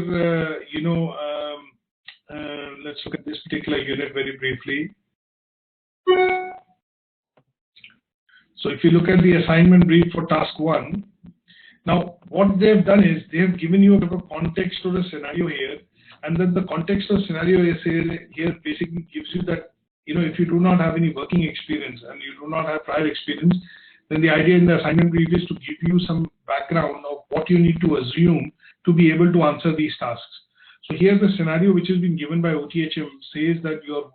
let's look at this particular unit very briefly. So if you look at the assignment brief for task 1, now what they've done is they have given you a bit of a context or a scenario here, and then the context or scenario here basically gives you that, if you do not have any working experience and you do not have prior experience, then the idea in the assignment brief is to give you some background of what you need to assume to be able to answer these tasks. So here the scenario which has been given by OTHM says that you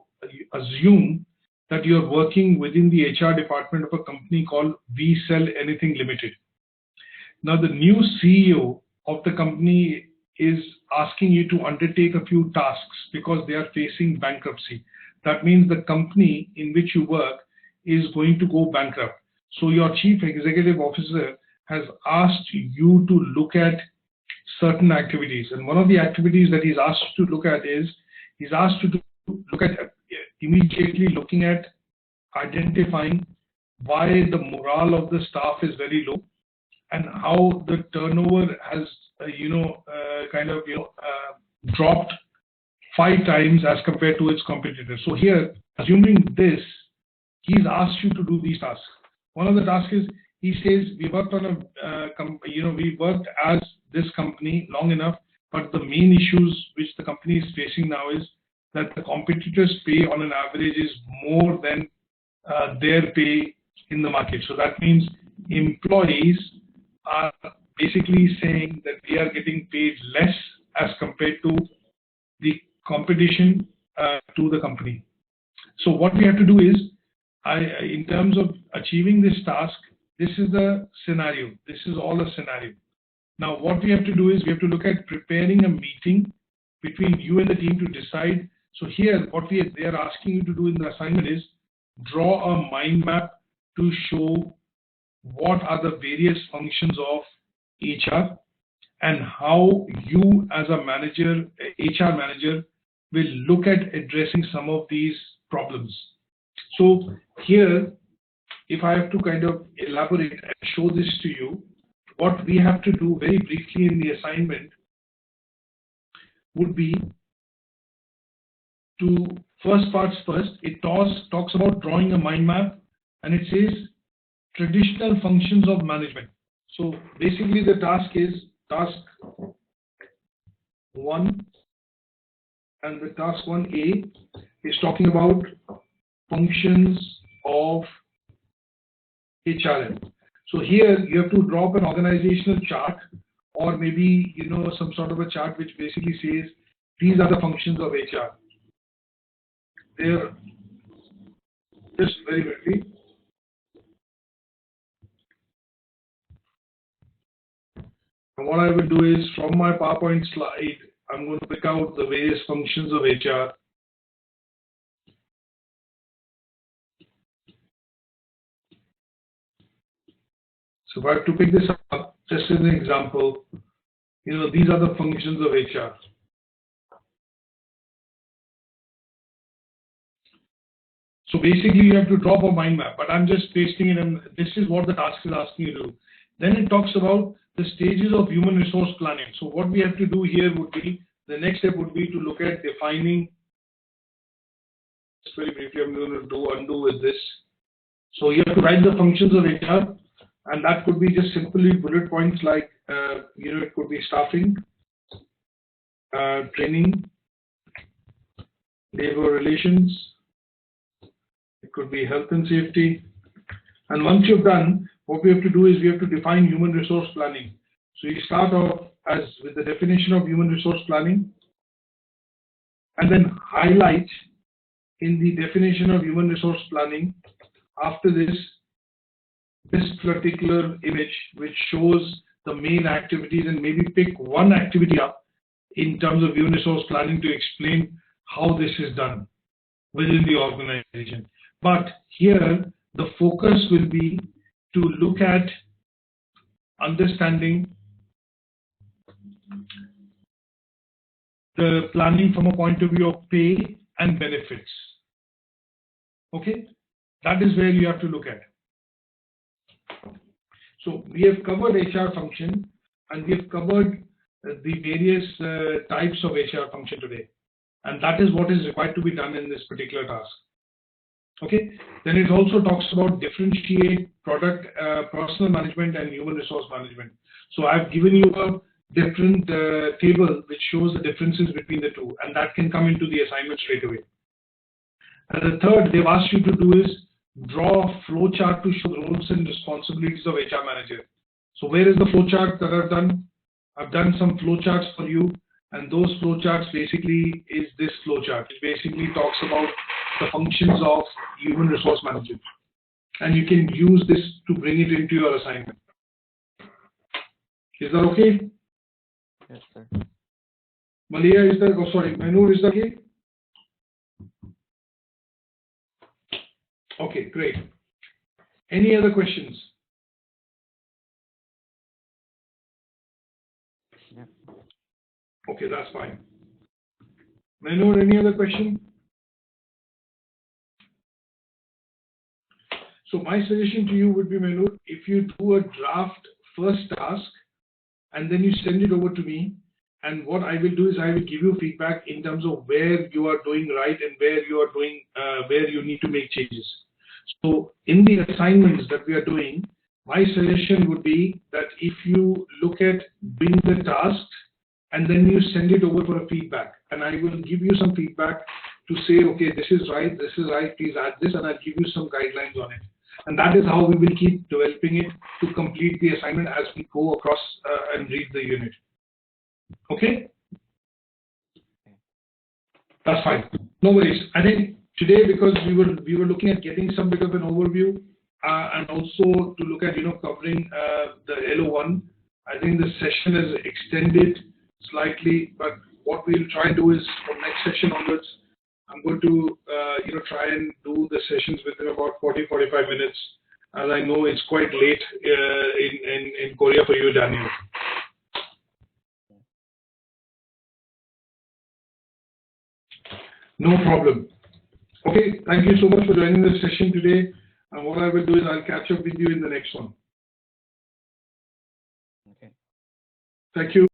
assume that you're working within the HR department of a company called We Sell Anything Limited. Now the new CEO of the company is asking you to undertake a few tasks because they are facing bankruptcy. That means the company in which you work is going to go bankrupt. So your chief executive officer has asked you to look at certain activities. And one of the activities that he's asked you to look at is, he's asked you to look at immediately looking at identifying why the morale of the staff is very low and how the turnover has dropped 5 times as compared to its competitors. So here, assuming this, he's asked you to do these tasks. One of the tasks is, he says, we worked on we worked as this company long enough, but the main issues which the company is facing now is that the competitors' pay on an average is more than their pay in the market. So that means employees are basically saying that they are getting paid less as compared to the competition to the company. So what we have to do is, in terms of achieving this task, this is the scenario. This is all a scenario. Now what we have to do is we have to look at preparing a meeting between you and the team to decide. So here what they are asking you to do in the assignment is draw a mind map to show what are the various functions of HR and how you as a manager, HR manager, will look at addressing some of these problems. So here, if I have to kind of elaborate and show this to you, what we have to do very briefly in the assignment would be to first parts first. It talks about drawing a mind map, and it says traditional functions of management. So basically the task is task 1, and the task 1A is talking about functions of HRM. So here you have to draw up an organizational chart, or maybe some sort of a chart which basically says these are the functions of HR. Just very quickly. And what I will do is, from my PowerPoint slide, I'm going to pick out the various functions of HR. So if I have to pick this up, just as an example, these are the functions of HR. So basically, you have to drop a mind map, but I'm just pasting it, and this is what the task is asking you to do. Then it talks about the stages of human resource planning. So what we have to do here would be, the next step would be to look at defining. Just very briefly, I'm going to do undo with this. So you have to write the functions of HR, and that could be just simply bullet points like, it could be staffing, training, labor relations, it could be health and safety. And once you've done, what we have to do is we have to define human resource planning. So you start off with the definition of human resource planning, and then highlight in the definition of human resource planning, after this particular image which shows the main activities, and maybe pick one activity up in terms of human resource planning to explain how this is done within the organization. But here the focus will be to look at understanding the planning from a point of view of pay and benefits. Okay, that is where you have to look at. So we have covered HR function, and we have covered the various types of HR function today, and that is what is required to be done in this particular task. Okay, then it also talks about differentiate product, personal management and human resource management. So I've given you a different table which shows the differences between the two, and that can come into the assignment straight away. And the third they've asked you to do is draw a flow chart to show the roles and responsibilities of HR manager. So where is the flow chart that I've done? I've done some flow charts for you, and those flow charts basically is this flow chart. It basically talks about the functions of human resource manager, and you can use this to bring it into your assignment. Is that okay? Yes, sir. Malia, is that? Oh, sorry, Manur, is that okay? Okay, great. Any other questions? Yeah. Okay, that's fine. Manur, any other question? So my suggestion to you would be, Manur, if you do a draft first task and then you send it over to me, and what I will do is I will give you feedback in terms of where you are doing right and where you are doing, where you need to make changes. So in the assignments that we are doing, my suggestion would be that if you look at doing the task and then you send it over for a feedback, and I will give you some feedback to say, okay, this is right, please add this, and I'll give you some guidelines on it. And that is how we will keep developing it to complete the assignment as we go across and read the unit. Okay? That's fine. No worries. I think today, because we were looking at getting some bit of an overview and also to look at covering the LO1, I think the session is extended slightly. But what we'll try and do is from next session onwards, I'm going to try and do the sessions within about 40-45 minutes, as I know it's quite late in Korea for you, Daniel. No problem. Okay, thank you so much for joining this session today. And what I will do is I'll catch up with you in the next one. Okay. Thank you.